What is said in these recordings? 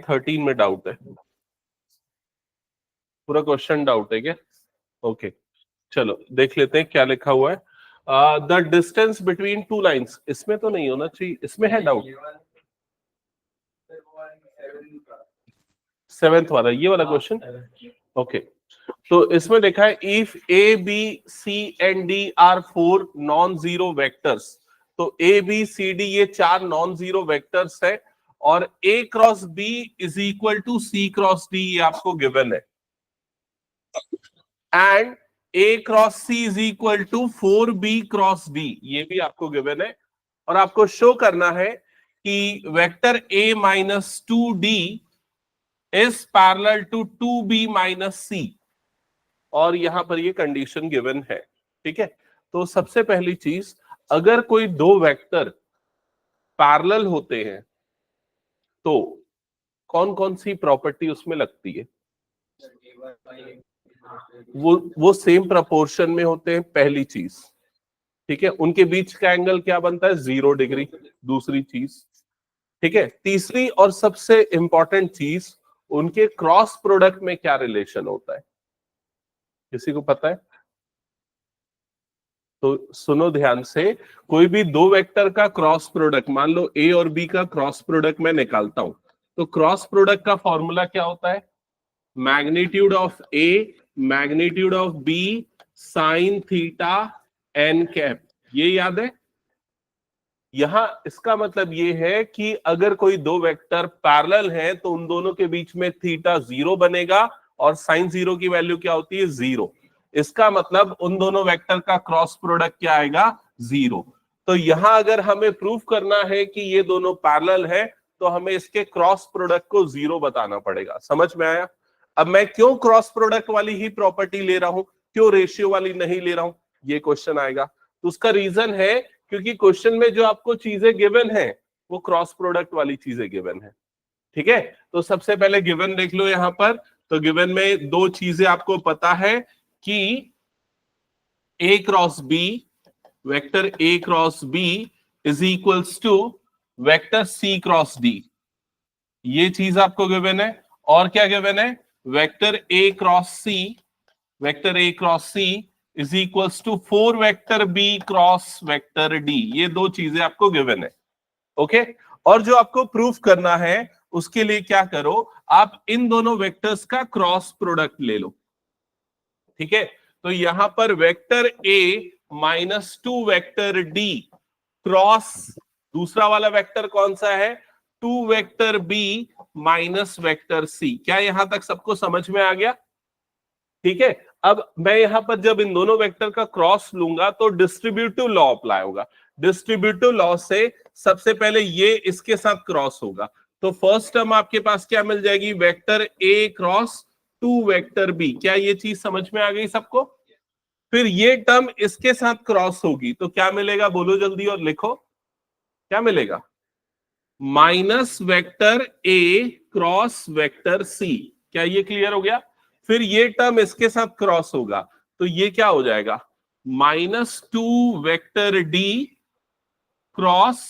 13 में डाउट है, पूरा क्वेश्चन डाउट है क्या? ओके चलो देख लेते हैं क्या लिखा हुआ है। The distance between two lines, इसमें तो नहीं होना चाहिए, इसमें है डाउट। 7th वाला, ये वाला क्वेश्चन। ओके तो इसमें लिखा है if A B C and D are 4 non zero vectors, तो ए बी सी डी ये 4 नॉन जीरो वेक्टर्स है और A cross B is equal to C cross D, ये आपको गिवन है, and A cross C is equal to 4b cross D, ये भी आपको गिवन है। और आपको शो करना है कि vector a minus 2d is parallel to 2b minus C, और यहां पर ये कंडीशन गिवन है। ठीक है, तो सबसे पहली चीज, अगर कोई दो वेक्टर पैरेलल होते हैं तो कौन कौन सी प्रॉपर्टी उसमें लगती है? वो सेम प्रपोर्शन में होते हैं, पहली चीज। ठीक है, उनके बीच का एंगल क्या बनता है? 0 डिग्री, दूसरी चीज। ठीक है, तीसरी और सबसे इंपॉर्टेंट चीज, उनके क्रॉस प्रोडक्ट में क्या रिलेशन होता है? किसी को पता है? तो सुनो ध्यान से, कोई भी दो वेक्टर का क्रॉस प्रोडक्ट, मान लो ए और बी का क्रॉस प्रोडक्ट मैं निकालता हूं, तो क्रॉस प्रोडक्ट का फॉर्मूला क्या होता है? Magnitude of A magnitude of B sine theta N cap, ये याद है? यहां इसका मतलब ये है कि अगर कोई दो वेक्टर पैरेलल हैं तो उन दोनों के बीच में थीटा 0 बनेगा और साइन 0 की वैल्यू क्या होती है? 0। इसका मतलब उन दोनों वेक्टर का क्रॉस प्रोडक्ट क्या आएगा? 0। तो यहां अगर हमें प्रूफ करना है कि ये दोनों पैरेलल है तो हमें इसके क्रॉस प्रोडक्ट को 0 बताना पड़ेगा। समझ में आया? अब मैं क्यों क्रॉस प्रोडक्ट वाली ही प्रॉपर्टी ले रहा हूं, क्यों रेशियो वाली नहीं ले रहा हूं, ये क्वेश्चन आएगा। तो उसका रीजन है क्योंकि क्वेश्चन में जो आपको चीजें गिवन है वो क्रॉस प्रोडक्ट वाली चीजें गिवन है। ठीक है, तो सबसे पहले गिवन देख लो यहां पर। तो गिवन में दो चीजें आपको पता है कि A cross B, vector A cross B is equals to vector C cross D, ये चीज आपको गिवन है। और क्या गिवन है? Vector A cross C, vector A cross C is equals to 4 vector B cross vector D, ये दो चीजें आपको गिवन है। ओके, और जो आपको प्रूफ करना है उसके लिए क्या करो, आप इन दोनों वेक्टर्स का क्रॉस प्रोडक्ट ले लो। ठीक है, तो यहां पर vector A minus 2 vector D cross दूसरा वाला वेक्टर कौन सा है? 2 vector B minus vector C. क्या यहां तक सबको समझ में आ गया? ठीक है, अब मैं यहां पर जब इन दोनों वेक्टर का क्रॉस लूंगा तो डिस्ट्रीब्यूटिव लॉ अप्लाई होगा। डिस्ट्रीब्यूटिव लॉ से सबसे पहले ये इसके साथ क्रॉस होगा, तो फर्स्ट टर्म आपके पास क्या मिल जाएगी? Vector A cross 2 vector B. क्या ये चीज समझ में आ गई सबको? फिर ये टर्म इसके साथ क्रॉस होगी तो क्या मिलेगा? बोलो जल्दी और लिखो, क्या मिलेगा? Minus vector A cross vector C. क्या ये क्लियर हो गया? फिर ये टर्म इसके साथ क्रॉस होगा तो ये क्या हो जाएगा? -2 वेक्टर डी क्रॉस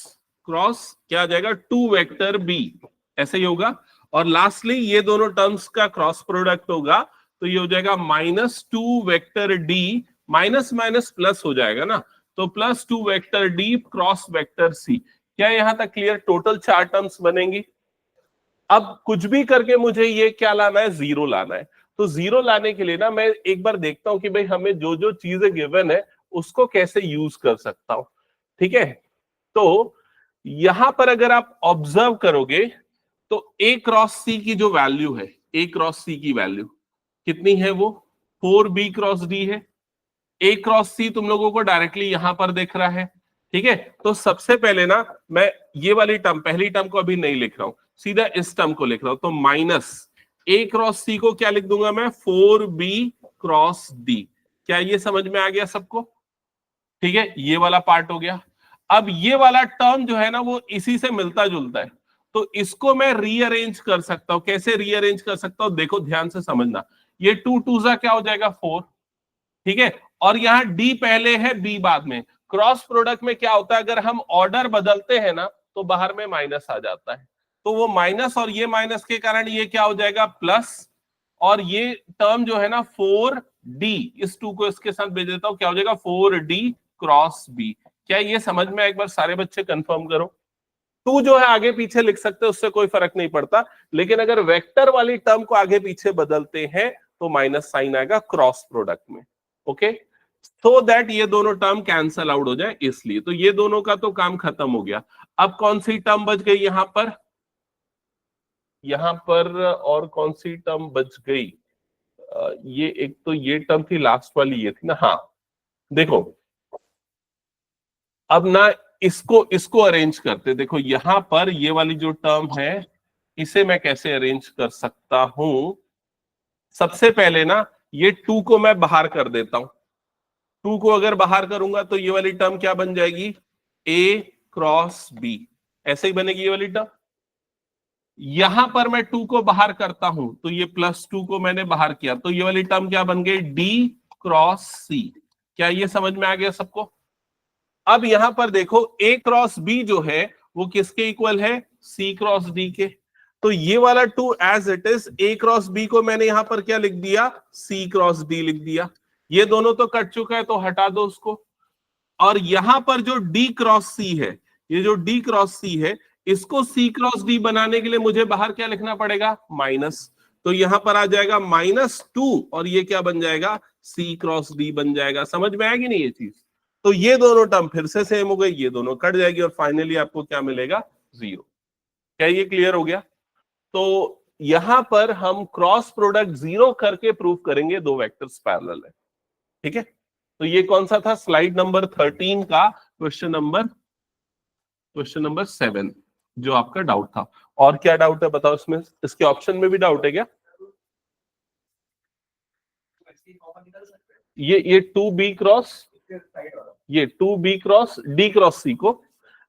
क्रॉस क्या आ जाएगा? 2 वेक्टर बी, ऐसे ही होगा। और लास्टली ये दोनों टर्म्स का क्रॉस प्रोडक्ट होगा तो ये हो जाएगा -2 vector D, minus minus plus हो जाएगा ना, तो +2 vector D cross vector C. क्या यहां तक क्लियर? टोटल 4 टर्म्स बनेंगी। अब कुछ भी करके मुझे ये क्या लाना है? 0 लाना है। तो 0 लाने के लिए ना मैं एक बार देखता हूं कि भाई हमें जो जो चीजें गिवन है उसको कैसे यूज कर सकता हूं। ठीक है, तो यहां पर अगर आप ऑब्जर्व करोगे तो ए क्रॉस सी की जो वैल्यू है, ए क्रॉस सी की वैल्यू कितनी है? वो 4b क्रॉस डी है। ए क्रॉस सी तुम लोगों को डायरेक्टली यहां पर दिख रहा है। ठीक है, तो सबसे पहले ना मैं ये वाली टर्म, पहली टर्म को अभी नहीं लिख रहा हूं, सीधा इस टर्म को लिख रहा हूं। तो माइनस ए क्रॉस सी को क्या लिख दूंगा मैं? 4b cross D. क्या ये समझ में आ गया सबको? ठीक है, ये वाला पार्ट हो गया। अब ये वाला टर्म जो है ना वो इसी से मिलता जुलता है, तो इसको मैं रीअरेंज कर सकता हूं। कैसे रीअरेंज कर सकता हूं? देखो ध्यान से समझना। ये 2 2 जा क्या हो जाएगा? 4। ठीक है, और यहां डी पहले है बी बाद में। क्रॉस प्रोडक्ट में क्या होता है? अगर हम ऑर्डर बदलते हैं ना तो बाहर में माइनस आ जाता है। तो वो माइनस और ये माइनस के कारण ये क्या हो जाएगा प्लस, और ये टर्म जो है ना 4d, इस 2 को इसके साथ भेज देता हूं, क्या हो जाएगा 4d क्रॉस b। क्या ये समझ में? एक बार सारे बच्चे कंफर्म करो। 2 जो है आगे पीछे लिख सकते हैं, उससे कोई फर्क नहीं पड़ता, लेकिन अगर वेक्टर वाली टर्म को आगे पीछे बदलते हैं तो माइनस साइन आएगा क्रॉस प्रोडक्ट में। ओके, सो दैट ये दोनों टर्म कैंसल आउट हो जाए, इसलिए तो ये दोनों का तो काम खत्म हो गया। अब कौन सी टर्म बच गई यहां पर? यहां पर और कौन सी टर्म बच गई? ये एक तो ये टर्म थी लास्ट वाली, ये थी ना। हाँ देखो, अब ना इसको इसको अरेंज करते। देखो यहां पर ये वाली जो टर्म है, इसे मैं कैसे अरेंज कर सकता हूं? सबसे पहले ना ये 2 को मैं बाहर कर देता हूं। 2 को अगर बाहर करूंगा तो ये वाली टर्म क्या बन जाएगी? a क्रॉस b, ऐसे ही बनेगी ये वाली टर्म। यहां पर मैं 2 को बाहर करता हूं तो ये +2 को मैंने बाहर किया, तो ये वाली टर्म क्या बन गई? d cross c। क्या ये समझ में आ गया सबको? अब यहां पर देखो a क्रॉस b जो है वो किसके इक्वल है? c क्रॉस d के। तो ये वाला 2 as it is, a cross b को मैंने यहां पर क्या लिख दिया? c क्रॉस d लिख दिया। ये दोनों तो कट चुका है तो हटा दो उसको। और यहां पर जो d क्रॉस c है, ये जो d क्रॉस c है, इसको c क्रॉस d बनाने के लिए मुझे बाहर क्या लिखना पड़ेगा? माइनस। तो यहां पर आ जाएगा -2 और ये क्या बन जाएगा? c क्रॉस d बन जाएगा। समझ में आएगी नहीं ये चीज? तो ये दोनों टर्म फिर से सेम हो गई, ये दोनों कट जाएगी और फाइनली आपको क्या मिलेगा? 0। क्या ये क्लियर हो गया? तो यहां पर हम क्रॉस प्रोडक्ट 0 करके प्रूव करेंगे दो वेक्टर्स पैरेलल है। ठीक है, तो ये कौन सा था? स्लाइड नंबर 13 का क्वेश्चन नंबर 7 जो आपका डाउट था। और क्या डाउट है बताओ इसमें? इसके ऑप्शन में भी डाउट है क्या? ये 2b क्रॉस, ये 2b cross d cross c को,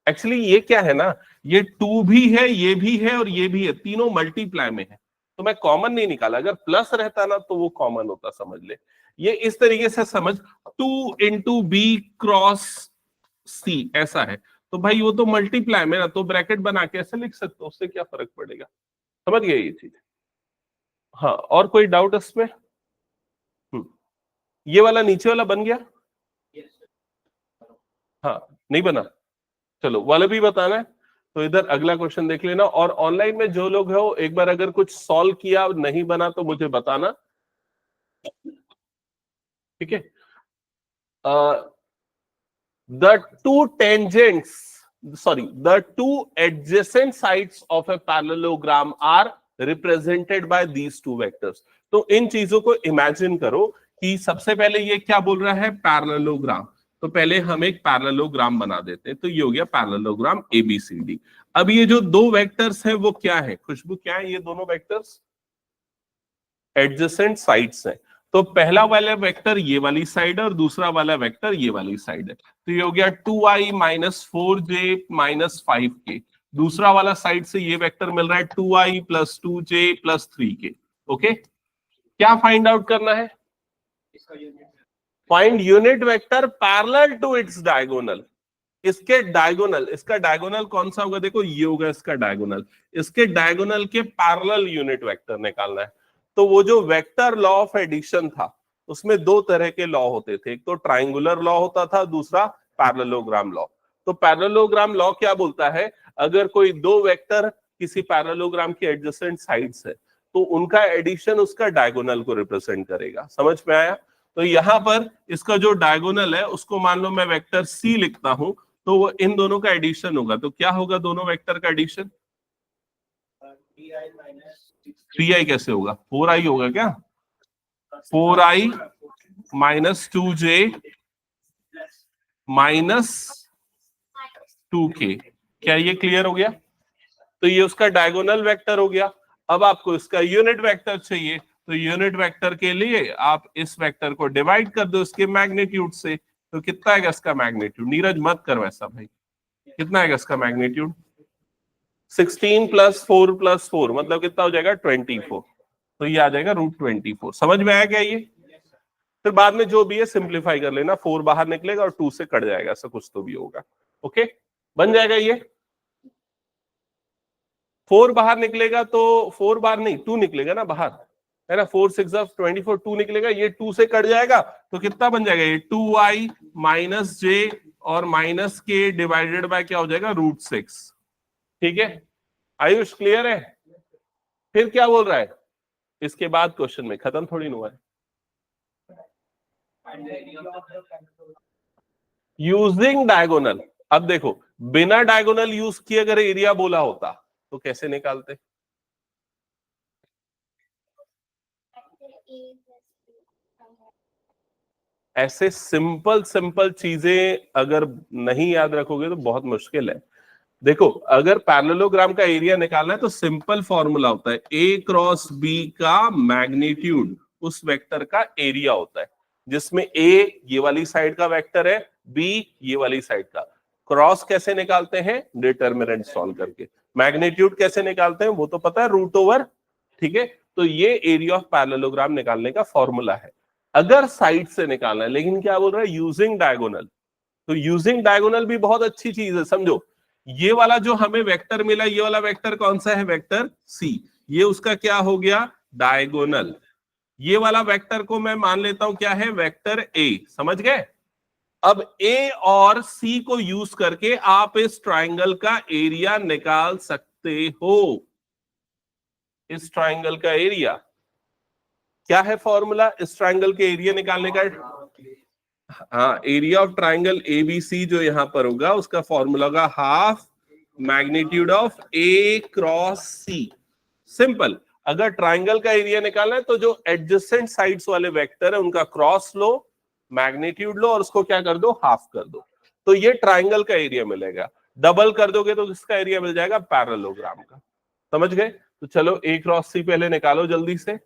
एक्चुअली ये क्या है ना, ये 2 भी है, ये भी है और ये भी है, तीनों मल्टीप्लाई में है, तो मैं कॉमन नहीं निकाला। अगर प्लस रहता ना तो वो कॉमन होता, समझ ले। ये इस तरीके से समझ, 2 इंटू बी क्रॉस सी ऐसा है, तो भाई वो तो मल्टीप्लाई में ना, तो ब्रैकेट बना के ऐसे लिख सकते हो, उससे क्या फर्क पड़ेगा? समझ गए ये चीज? हाँ, और कोई डाउट इसमें? ये वाला नीचे वाला बन गया? हाँ, नहीं बना? चलो वाला भी बताना है तो इधर अगला क्वेश्चन देख लेना। और ऑनलाइन में जो लोग हो, एक बार अगर कुछ सॉल्व किया नहीं बना तो मुझे बताना। ठीक है, the two adjacent sides of a parallelogram are represented by these two vectors। तो इन चीजों को इमेजिन करो कि सबसे पहले ये क्या बोल रहा है? पैरेललोग्राम। तो पहले हम एक पैरेललोग्राम बना देते हैं, तो ये हो गया पैरेललोग्राम ABCD। अब ये जो दो वेक्टर्स हैं वो क्या है खुशबू? क्या है ये दोनों वेक्टर्स? एडजेसेंट साइड्स हैं। तो पहला वाला वेक्टर ये वाली साइड है और दूसरा वाला वेक्टर ये वाली साइड है, तो ये हो गया 2i minus 4j minus 5k। दूसरा वाला साइड से ये वेक्टर मिल रहा है 2i plus 2j plus 3k। Okay, क्या फाइंड आउट करना है? Find unit vector parallel to its diagonal. इसके डायगोनल, इसका डायगोनल कौन सा होगा? देखो ये होगा इसका डायगोनल, इसके डायगोनल के पैरेलल यूनिट वेक्टर निकालना है। तो वो जो वेक्टर लॉ ऑफ एडिशन था उसमें दो तरह के लॉ होते थे, एक तो ट्राइंगुलर लॉ होता था, दूसरा पैरेललोग्राम लॉ। तो पैरेललोग्राम लॉ क्या बोलता है? अगर कोई दो वेक्टर किसी पैरेललोग्राम की एडजेसेंट साइड्स है तो उनका एडिशन उसका डायगोनल को रिप्रेजेंट करेगा। समझ में आया? तो यहां पर इसका जो डायगोनल है उसको मान लो मैं वेक्टर सी लिखता हूं, तो वो इन दोनों का एडिशन होगा। तो क्या होगा दोनों वेक्टर का एडिशन? 3i कैसे होगा? 4i होगा क्या? 4i minus 2j minus 2k। क्या ये क्लियर हो गया? तो ये उसका डायगोनल वेक्टर हो गया। अब आपको इसका यूनिट वेक्टर चाहिए, तो यूनिट वेक्टर के लिए आप इस वेक्टर को डिवाइड कर दो इसके मैग्नीट्यूड से। तो कितना आएगा इसका मैग्नीट्यूड? नीरज मत कर वैसा भाई, कितना आएगा इसका मैग्नीट्यूड? 16 प्लस 4 प्लस 4 मतलब कितना हो जाएगा? 24। तो ये आ जाएगा √24। समझ में आया क्या ये? फिर बाद में जो भी है सिंप्लीफाई कर लेना, 4 बाहर निकलेगा और 2 से कट जाएगा, ऐसा कुछ तो भी होगा। ओके, बन जाएगा ये। 4 बाहर निकलेगा तो 4 बार नहीं 2 निकलेगा ना बाहर, है ना। 4 6 24, 2 निकलेगा, ये 2 से कट जाएगा तो कितना बन जाएगा, ये 2i माइनस जे और माइनस के डिवाइडेड बाय क्या हो जाएगा, √6। ठीक है, आयुष क्लियर है। फिर क्या बोल रहा है, इसके बाद क्वेश्चन में खत्म थोड़ी ना हुआ है। यूजिंग डायगोनल, अब देखो बिना डायगोनल यूज किए अगर एरिया बोला होता तो कैसे निकालते। ऐसे सिंपल सिंपल चीजें अगर नहीं याद रखोगे तो बहुत मुश्किल है। देखो अगर पैरेललोग्राम का एरिया निकालना है तो सिंपल फॉर्मूला होता है, ए क्रॉस बी का मैग्नीट्यूड उस वेक्टर का एरिया होता है, जिसमें ए ये वाली साइड का वेक्टर है, बी ये वाली साइड का। क्रॉस कैसे निकालते हैं, डिटर्मिनेंट सॉल्व करके। मैग्नीट्यूड कैसे निकालते हैं वो तो पता है, √। ठीक है, तो ये एरिया ऑफ पैरेललोग्राम निकालने का फॉर्मूला है अगर साइड से निकालना है। लेकिन क्या बोल रहा है, यूजिंग डायगोनल। तो यूजिंग डायगोनल भी बहुत अच्छी चीज है, समझो। ये वाला जो हमें वेक्टर मिला, ये वाला वेक्टर कौन सा है, वेक्टर सी, ये उसका क्या हो गया, डायगोनल। ये वाला वेक्टर को मैं मान लेता हूं क्या है, वेक्टर ए, समझ गए। अब ए और सी को यूज करके आप इस ट्राइंगल का एरिया निकाल सकते हो। इस ट्राइंगल का एरिया क्या है, फॉर्मूला इस ट्राइंगल के एरिया निकालने का, हाँ, एरिया ऑफ ट्राइंगल एबीसी जो यहां पर होगा उसका फॉर्मूला होगा half magnitude of A cross C. Simple, अगर ट्राइंगल का एरिया निकालना है तो जो एडजेसेंट साइड्स वाले वेक्टर है उनका क्रॉस लो, मैग्नीट्यूड लो और उसको क्या कर दो, हाफ कर दो, तो ये ट्राइंगल का एरिया मिलेगा। डबल कर दोगे तो किसका एरिया मिल जाएगा, पैरेललोग्राम का। समझ गए। तो चलो ए क्रॉस सी पहले निकालो जल्दी से।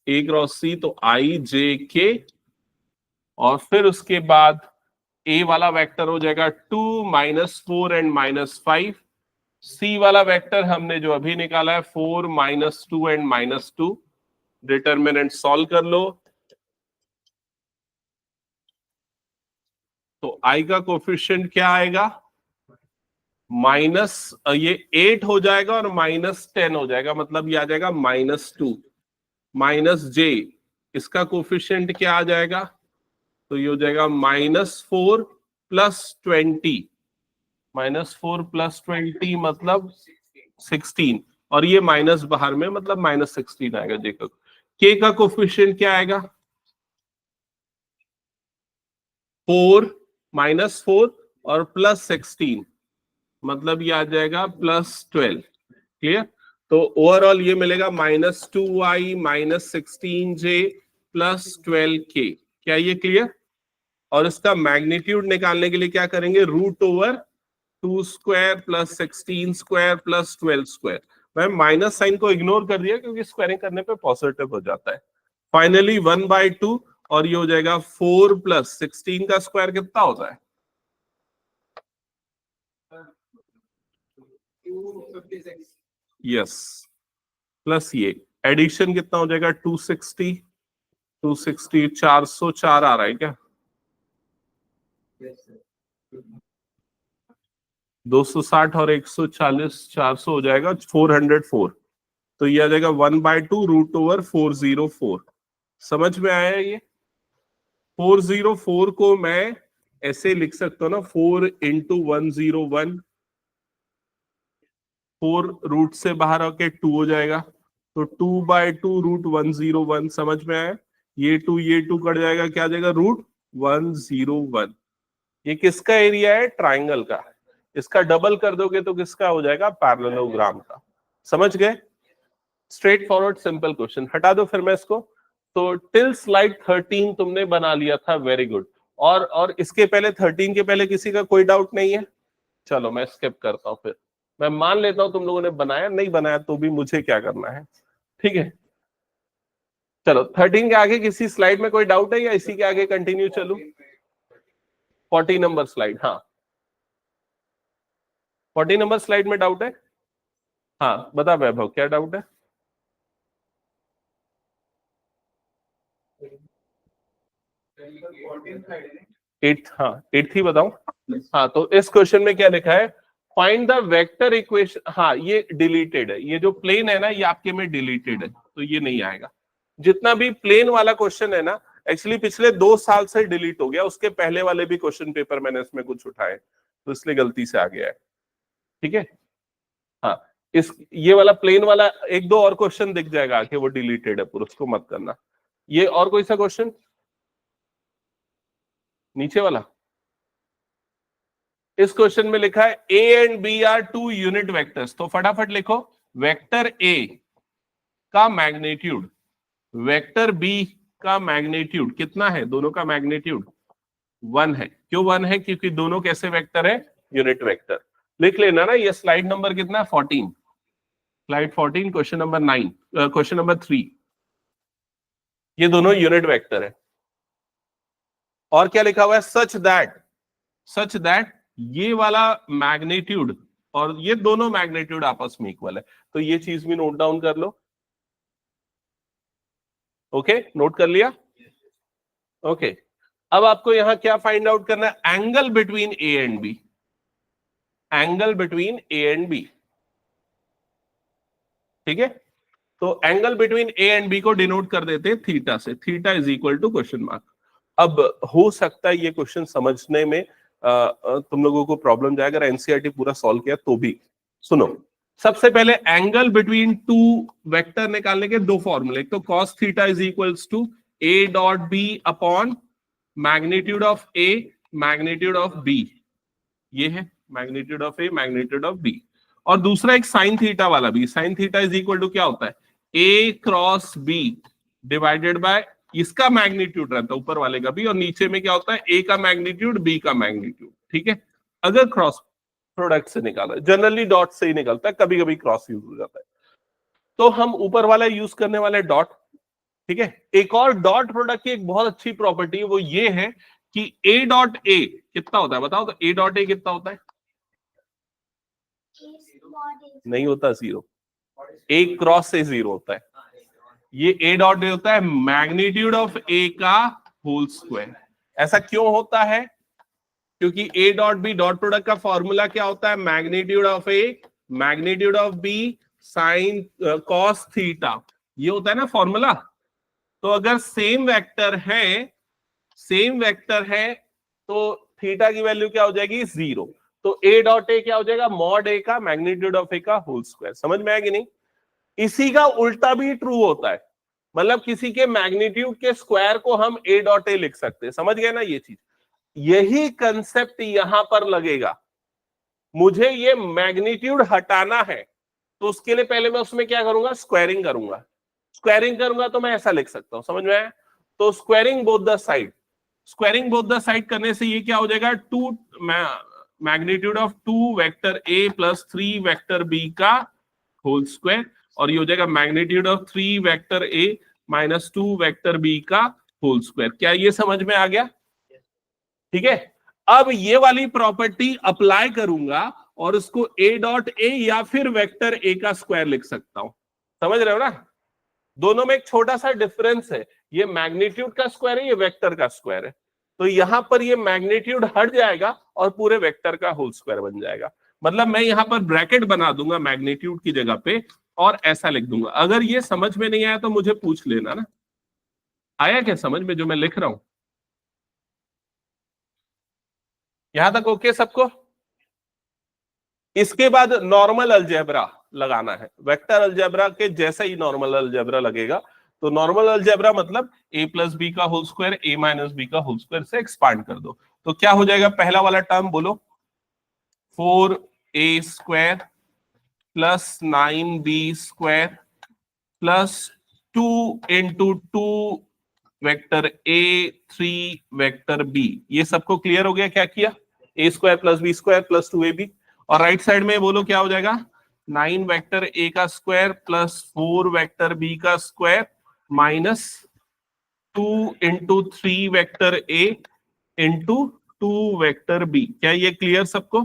ए क्रॉस सी तो आई जे के, और फिर उसके बाद ए वाला वेक्टर हो जाएगा 2 -4 एंड -5। सी वाला वेक्टर हमने जो अभी निकाला है 4 -2 एंड -2। डिटर्मिनेंट सॉल्व कर लो, तो आई का कोफिशिएंट क्या आएगा, माइनस, ये 8 हो जाएगा और -10 हो जाएगा, मतलब ये आ जाएगा -2 माइनस जे, इसका कोफिशिएंट क्या आ जाएगा, तो ये हो जाएगा -4 + 20, -4 + 20 मतलब 16, और ये माइनस बाहर में मतलब -16 आएगा जे का। के का कोफिशिएंट क्या आएगा, 4 -4 और +16 मतलब ये आ जाएगा +12। क्लियर। तो ओवरऑल ये मिलेगा -2i -16j +12k। क्या ये क्लियर। और इसका मैग्नीट्यूड निकालने के लिए क्या करेंगे, √2² + 16² + 12²। मैं माइनस साइन को इग्नोर कर दिया क्योंकि स्क्वायरिंग करने पे पॉजिटिव हो जाता है। फाइनली 1/2, और ये हो जाएगा 4 + 16 का स्क्वायर कितना होता है, 256। यस, प्लस ये एडिशन कितना हो जाएगा, 260 404 आ रहा है क्या, 260 और 140 400 हो जाएगा 404। तो ये आ जाएगा 1/2 √404। समझ में आया ये। 404 को मैं ऐसे लिख सकता हूँ ना, 4 × 101, 4 रूट से बाहर आके 2 हो जाएगा, तो 2/2 √101। समझ में आया। ये 2 कट जाएगा, क्या आ जाएगा, √101। ये किसका एरिया है, ट्राइंगल का। इसका डबल कर दोगे तो किसका हो जाएगा, पैरेललोग्राम का। समझ गए। Straight forward simple question. हटा दो फिर मैं इसको। तो टिल स्लाइड 13 तुमने बना लिया था, वेरी गुड। और इसके पहले 13 के पहले किसी का कोई डाउट नहीं है, चलो मैं स्किप करता हूं। फिर मैं मान लेता हूं तुम लोगों ने बनाया, नहीं बनाया तो भी मुझे क्या करना है, ठीक है। चलो 13 के आगे किसी स्लाइड में कोई डाउट है या इसी के आगे कंटिन्यू चलूं। 40 नंबर स्लाइड, हाँ 40 नंबर स्लाइड में डाउट है। हाँ बता वैभव, क्या डाउट है। एट, हाँ एट ही बताऊं। हाँ तो इस क्वेश्चन में क्या लिखा है, फाइंड द वेक्टर इक्वेशन। हाँ ये डिलीटेड है, ये जो प्लेन है ना ये आपके में डिलीटेड है, तो ये नहीं आएगा। जितना भी प्लेन वाला क्वेश्चन है ना, एक्चुअली पिछले 2 साल से डिलीट हो गया, उसके पहले वाले भी क्वेश्चन पेपर मैंने इसमें कुछ उठाए, तो इसलिए गलती से आ गया है। ठीक है, हाँ इस ये वाला प्लेन वाला एक दो और क्वेश्चन दिख जाएगा कि वो डिलीटेड है पूरा, उसको मत करना। ये और कोई सा क्वेश्चन नीचे वाला, इस क्वेश्चन में लिखा है A and B are two unit vectors, तो फटाफट लिखो वेक्टर ए का मैग्नीट्यूड, वेक्टर बी का मैग्नीट्यूड कितना है, दोनों का मैग्नीट्यूड 1 है। क्यों 1 है, क्योंकि दोनों कैसे वेक्टर है, यूनिट वेक्टर। लिख लेना ना, ये स्लाइड नंबर कितना है 14, slide 14 question number 9, question number 3, ये दोनों यूनिट वेक्टर है। और क्या लिखा हुआ है, सच दैट ये वाला मैग्नीट्यूड और ये दोनों मैग्नीट्यूड आपस में इक्वल है, तो ये चीज भी नोट डाउन कर लो। ओके, नोट कर लिया। ओके, अब आपको यहां क्या फाइंड आउट करना है, angle between A and B, angle between A and B. ठीक है, तो angle between A and B को डिनोट कर देते हैं थीटा से, theta is equal to question mark. अब हो सकता है ये क्वेश्चन समझने में तुम लोगों को प्रॉब्लम जाए, अगर एनसीईआरटी पूरा सॉल्व किया तो भी। सुनो, सबसे पहले एंगल बिटवीन टू वेक्टर निकालने के दो फॉर्मूले, एक तो cos theta is equals to a dot B upon magnitude of a magnitude of b, ये है magnitude of a magnitude of b, और दूसरा एक साइन थीटा वाला भी, sine theta is equal to क्या होता है, a cross b divided by इसका मैग्नीट्यूड रहता है ऊपर वाले का भी, और नीचे में क्या होता है, a का मैग्नीट्यूड b का मैग्नीट्यूड। ठीक है, अगर क्रॉस प्रोडक्ट से निकाला, जनरली डॉट से ही निकलता है, कभी कभी क्रॉस यूज हो जाता है, तो हम ऊपर वाला यूज करने वाले डॉट। ठीक है, एक और डॉट प्रोडक्ट की एक बहुत अच्छी प्रॉपर्टी है, वो ये है कि a डॉट a कितना होता है, बताओ तो a डॉट a कितना होता है, नहीं होता जीरो, a क्रॉस से जीरो होता है, ये a डॉट a होता है मैग्नीट्यूड ऑफ a का होल स्क्वायर। ऐसा क्यों होता है, क्योंकि a dot b dot product का फॉर्मूला क्या होता है, magnitude of a magnitude of b sine cos theta, ये होता है ना फॉर्मूला। तो अगर सेम वेक्टर है तो थीटा की वैल्यू क्या हो जाएगी, जीरो, तो a डॉट a क्या हो जाएगा, मॉड a का मैग्नीट्यूड ऑफ a का होल स्क्वायर। समझ में आएगी नहीं, इसी का उल्टा भी ट्रू होता है, मतलब किसी के मैग्नीट्यूड के स्क्वायर को हम a डॉट a लिख सकते हैं। समझ गए ना ये चीज, यही कंसेप्ट यहां पर लगेगा। मुझे ये मैग्नीट्यूड हटाना है, तो उसके लिए पहले मैं उसमें क्या करूंगा, स्क्वायरिंग करूंगा, स्क्वायरिंग करूंगा तो मैं ऐसा लिख सकता हूं। समझ में आया, तो squaring both the side, squaring both the side करने से ये क्या हो जाएगा, two magnitude of 2 vector a plus 3 vector b का होल स्क्वायर, और ये हो जाएगा magnitude of 3 vector a minus 2 vector b का होल स्क्वायर। क्या ये समझ में आ गया, ठीक है। अब ये वाली प्रॉपर्टी अप्लाई करूंगा और इसको a डॉट a या फिर वेक्टर a का स्क्वायर लिख सकता हूं। समझ रहे हो ना, दोनों में एक छोटा सा डिफरेंस है, ये मैग्नीट्यूड का स्क्वायर है, ये वेक्टर का स्क्वायर है, तो यहां पर ये मैग्नीट्यूड हट जाएगा और पूरे वेक्टर का होल स्क्वायर बन जाएगा। मतलब मैं यहां पर ब्रैकेट बना दूंगा मैग्नीट्यूड की जगह पे और ऐसा लिख दूंगा। अगर ये समझ में नहीं आया तो मुझे पूछ लेना ना, आया क्या समझ में जो मैं लिख रहा हूं, यहां तक ओके सबको। इसके बाद नॉर्मल अलजेब्रा लगाना है, वेक्टर अलजेब्रा के जैसा ही नॉर्मल अलजेब्रा लगेगा। तो नॉर्मल अलजेब्रा मतलब a प्लस बी का whole square a minus B का होल स्क्वायर से एक्सपांड कर दो, तो क्या हो जाएगा, पहला वाला टर्म बोलो 4a square plus 9b square plus 2 into 2 vector a 3 vector b। ये सबको क्लियर हो गया, क्या किया, a square plus B square plus 2ab, और राइट साइड में बोलो क्या हो जाएगा, 9 वेक्टर a का स्क्वायर प्लस 4 वेक्टर b का square minus 2 into 3 vector a into 2 vector b। क्या ये क्लियर सबको,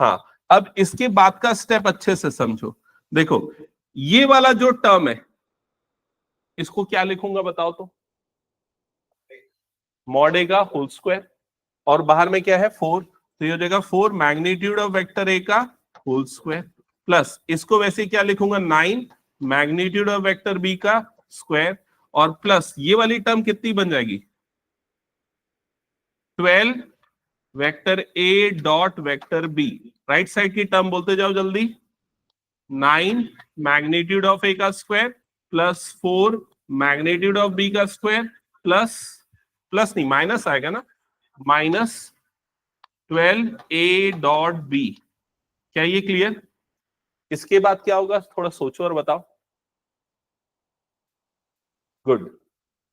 हाँ। अब इसके बाद का स्टेप अच्छे से समझो, देखो ये वाला जो टर्म है इसको क्या लिखूंगा बताओ तो, मॉड ए का होल स्क्वायर, और बाहर में क्या है 4, तो ये हो जाएगा 4 मैग्नीट्यूड ऑफ वेक्टर ए का होल स्क्वायर, प्लस इसको वैसे क्या लिखूंगा 9 मैग्नीट्यूड ऑफ वेक्टर बी का स्क्वायर, और प्लस ये वाली टर्म कितनी बन जाएगी 12 vector A dot vector B, right side की टर्म बोलते जाओ जल्दी, 9 मैग्नीट्यूड ऑफ ए का square plus 4 magnitude of B का स्क्वायर प्लस नहीं माइनस आएगा ना, माइनस 12 ए डॉट बी। क्या ये क्लियर? इसके बाद क्या होगा थोड़ा सोचो और बताओ। गुड,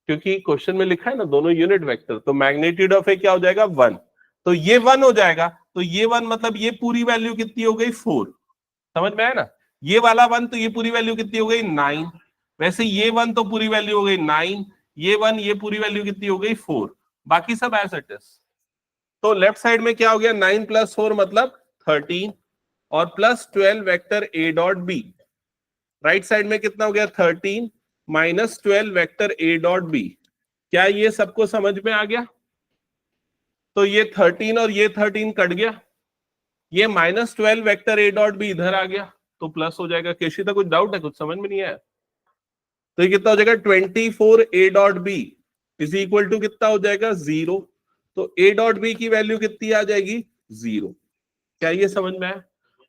क्योंकि क्वेश्चन में लिखा है ना दोनों यूनिट वेक्टर, तो मैग्नीट्यूड ऑफ ए क्या हो जाएगा 1, तो ये 1 हो जाएगा, तो ये 1 मतलब ये पूरी वैल्यू कितनी हो गई 4, समझ में आया ना, ये वाला 1 तो ये पूरी वैल्यू कितनी हो गई 9, वैसे ये 1 तो पूरी वैल्यू हो गई 9, ये 1 ये पूरी वैल्यू कितनी हो गई 4, बाकी सब एज इट इज। तो लेफ्ट साइड में क्या हो गया 9 + 4 मतलब 13, और plus 12 vector A dot B, right side में कितना हो गया 13 minus 12 vector A dot B. क्या ये सबको समझ में आ गया? तो ये 13 और ये 13 कट गया, ये minus 12 vector A dot B इधर आ गया, तो प्लस हो जाएगा। केशिता कुछ डाउट है, कुछ समझ में नहीं आया? तो ये कितना हो जाएगा 24 A dot B is equal to कितना हो जाएगा 0, तो ए डॉट बी की वैल्यू कितनी आ जाएगी 0। क्या ये समझ में आया?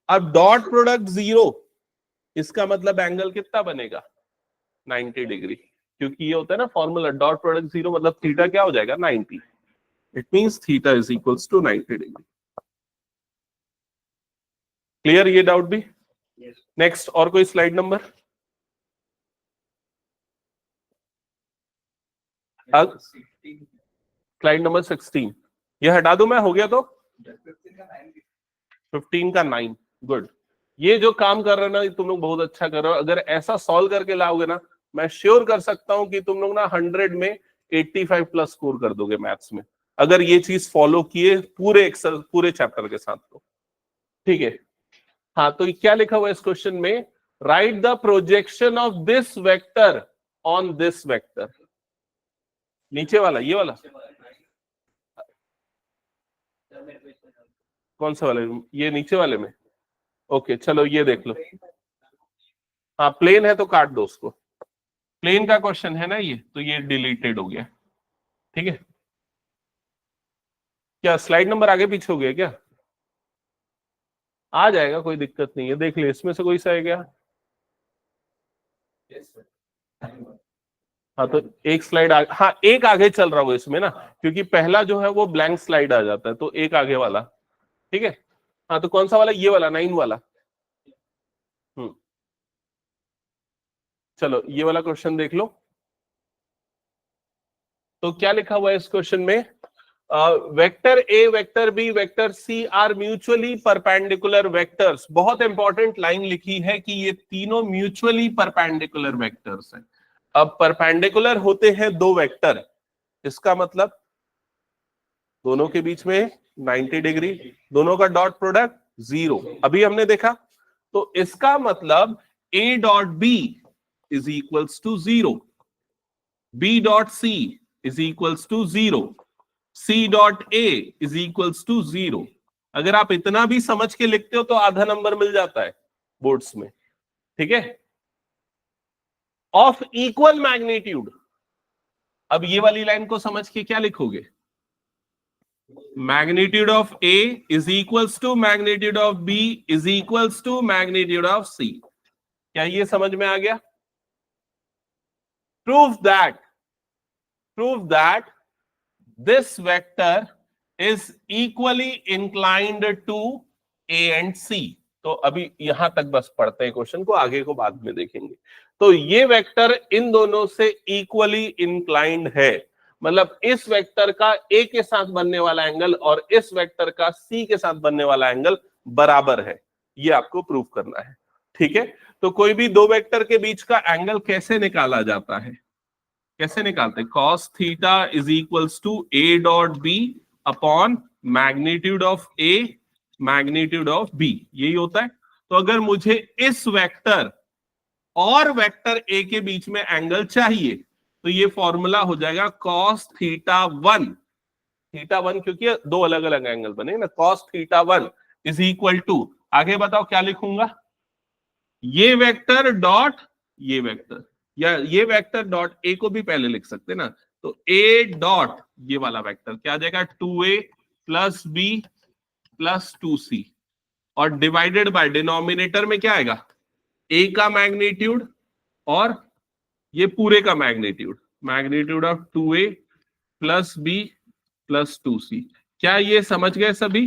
अब डॉट प्रोडक्ट 0, इसका मतलब एंगल कितना बनेगा 90 डिग्री, क्योंकि ये होता है ना फॉर्मूला डॉट प्रोडक्ट 0 मतलब थीटा क्या हो जाएगा 90, it means theta is equals to 90 degree. Clear ये डाउट भी? नेक्स्ट और कोई स्लाइड नंबर? स्लाइड नंबर 16 ये हटा दो मैं, हो गया तो 15 का 9। गुड, ये जो काम कर रहे हो ना तुम लोग बहुत अच्छा कर रहे हो। अगर ऐसा सॉल्व करके लाओगे ना, मैं श्योर कर सकता हूं कि तुम लोग ना 100 में 85 प्लस स्कोर कर दोगे मैथ्स में, अगर ये चीज फॉलो किए पूरे चैप्टर के साथ तो। ठीक है, हाँ तो क्या लिखा हुआ है इस क्वेश्चन में, right the projection of this vector on this vector. नीचे वाला ये वाला कौन सा वाले? ये नीचे वाले में। ओके चलो ये देख लो, हाँ प्लेन है तो काट दो उसको, प्लेन का क्वेश्चन है ना ये, तो ये डिलीटेड हो गया। ठीक है, क्या स्लाइड नंबर आगे पीछे हो गया क्या? आ जाएगा, कोई दिक्कत नहीं है, देख ले इसमें से कोई सा है क्या? हाँ तो एक स्लाइड आगे, हाँ एक आगे चल रहा हो इसमें ना, क्योंकि पहला जो है वो ब्लैंक स्लाइड आ जाता है, तो एक आगे वाला। ठीक है, हाँ तो कौन सा वाला? ये वाला 9 वाला। चलो ये वाला क्वेश्चन देख लो। तो क्या लिखा हुआ है इस क्वेश्चन में, vector A vector B vector C are mutually perpendicular vectors. बहुत इंपॉर्टेंट लाइन लिखी है कि ये तीनों म्यूचुअली परपेंडिकुलर वेक्टर्स हैं। अब परपेंडिकुलर होते हैं दो वेक्टर, इसका मतलब दोनों के बीच में 90 डिग्री, दोनों का डॉट प्रोडक्ट 0 अभी हमने देखा, तो इसका मतलब A dot B is equals to 0, B dot C is equals to 0, C dot A is equals to 0। अगर आप इतना भी समझ के लिखते हो तो आधा नंबर मिल जाता है बोर्ड्स में। ठीक है, ऑफ इक्वल मैग्नीट्यूड। अब ये वाली लाइन को समझ के क्या लिखोगे, magnitude of A is equals to magnitude of B is equals to magnitude of C. क्या ये समझ में आ गया? Prove that this vector is equally inclined to A and C। तो अभी यहां तक बस पढ़ते हैं क्वेश्चन को, आगे को बाद में देखेंगे। तो ये वेक्टर इन दोनों से इक्वली इंक्लाइंड है, मतलब इस वेक्टर का A के साथ बनने वाला एंगल और इस वेक्टर का C के साथ बनने वाला एंगल बराबर है, ये आपको प्रूव करना है। ठीक है, तो कोई भी दो वेक्टर के बीच का एंगल कैसे निकाला जाता है, कैसे निकालते हैं? Cos theta is equals to A dot B upon magnitude of A magnitude of B, यही होता है। तो अगर मुझे इस वेक्टर और वेक्टर ए के बीच में एंगल चाहिए, तो तो ये फॉर्मूला हो जाएगा cos थीटा वन, क्योंकि दो अलग अलग एंगल बने ना, cos theta one is equal to, आगे बताओ क्या लिखूंगा, ये वेक्टर डॉट ये वेक्टर, या ये वेक्टर डॉट ए को भी पहले लिख सकते ना, तो ए डॉट ये वाला वेक्टर क्या आ जाएगा 2a plus B plus 2c, और डिवाइडेड बाय डिनोमिनेटर में क्या आएगा, ए का मैग्नीट्यूड और ये पूरे का magnitude of 2a plus B plus 2c। क्या ये समझ गए सभी,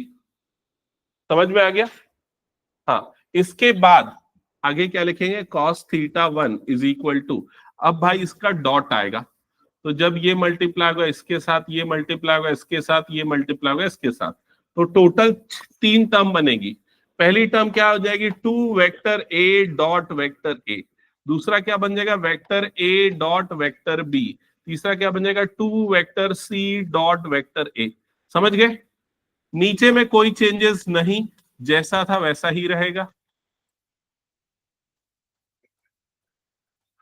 समझ में आ गया? हाँ, इसके बाद आगे क्या लिखेंगे, cos theta one is equal to, अब भाई इसका डॉट आएगा, तो जब ये मल्टीप्लाई होगा इसके साथ, ये मल्टीप्लाई होगा इसके साथ, ये मल्टीप्लाई होगा इसके साथ, तो टोटल 3 टर्म बनेगी। पहली टर्म क्या हो जाएगी, 2 vector A dot vector A, दूसरा क्या बन जाएगा, vector A dot vector B, तीसरा क्या बन जाएगा, 2 vector C dot vector A. समझ गए? नीचे में कोई चेंजेस नहीं, जैसा था वैसा ही रहेगा।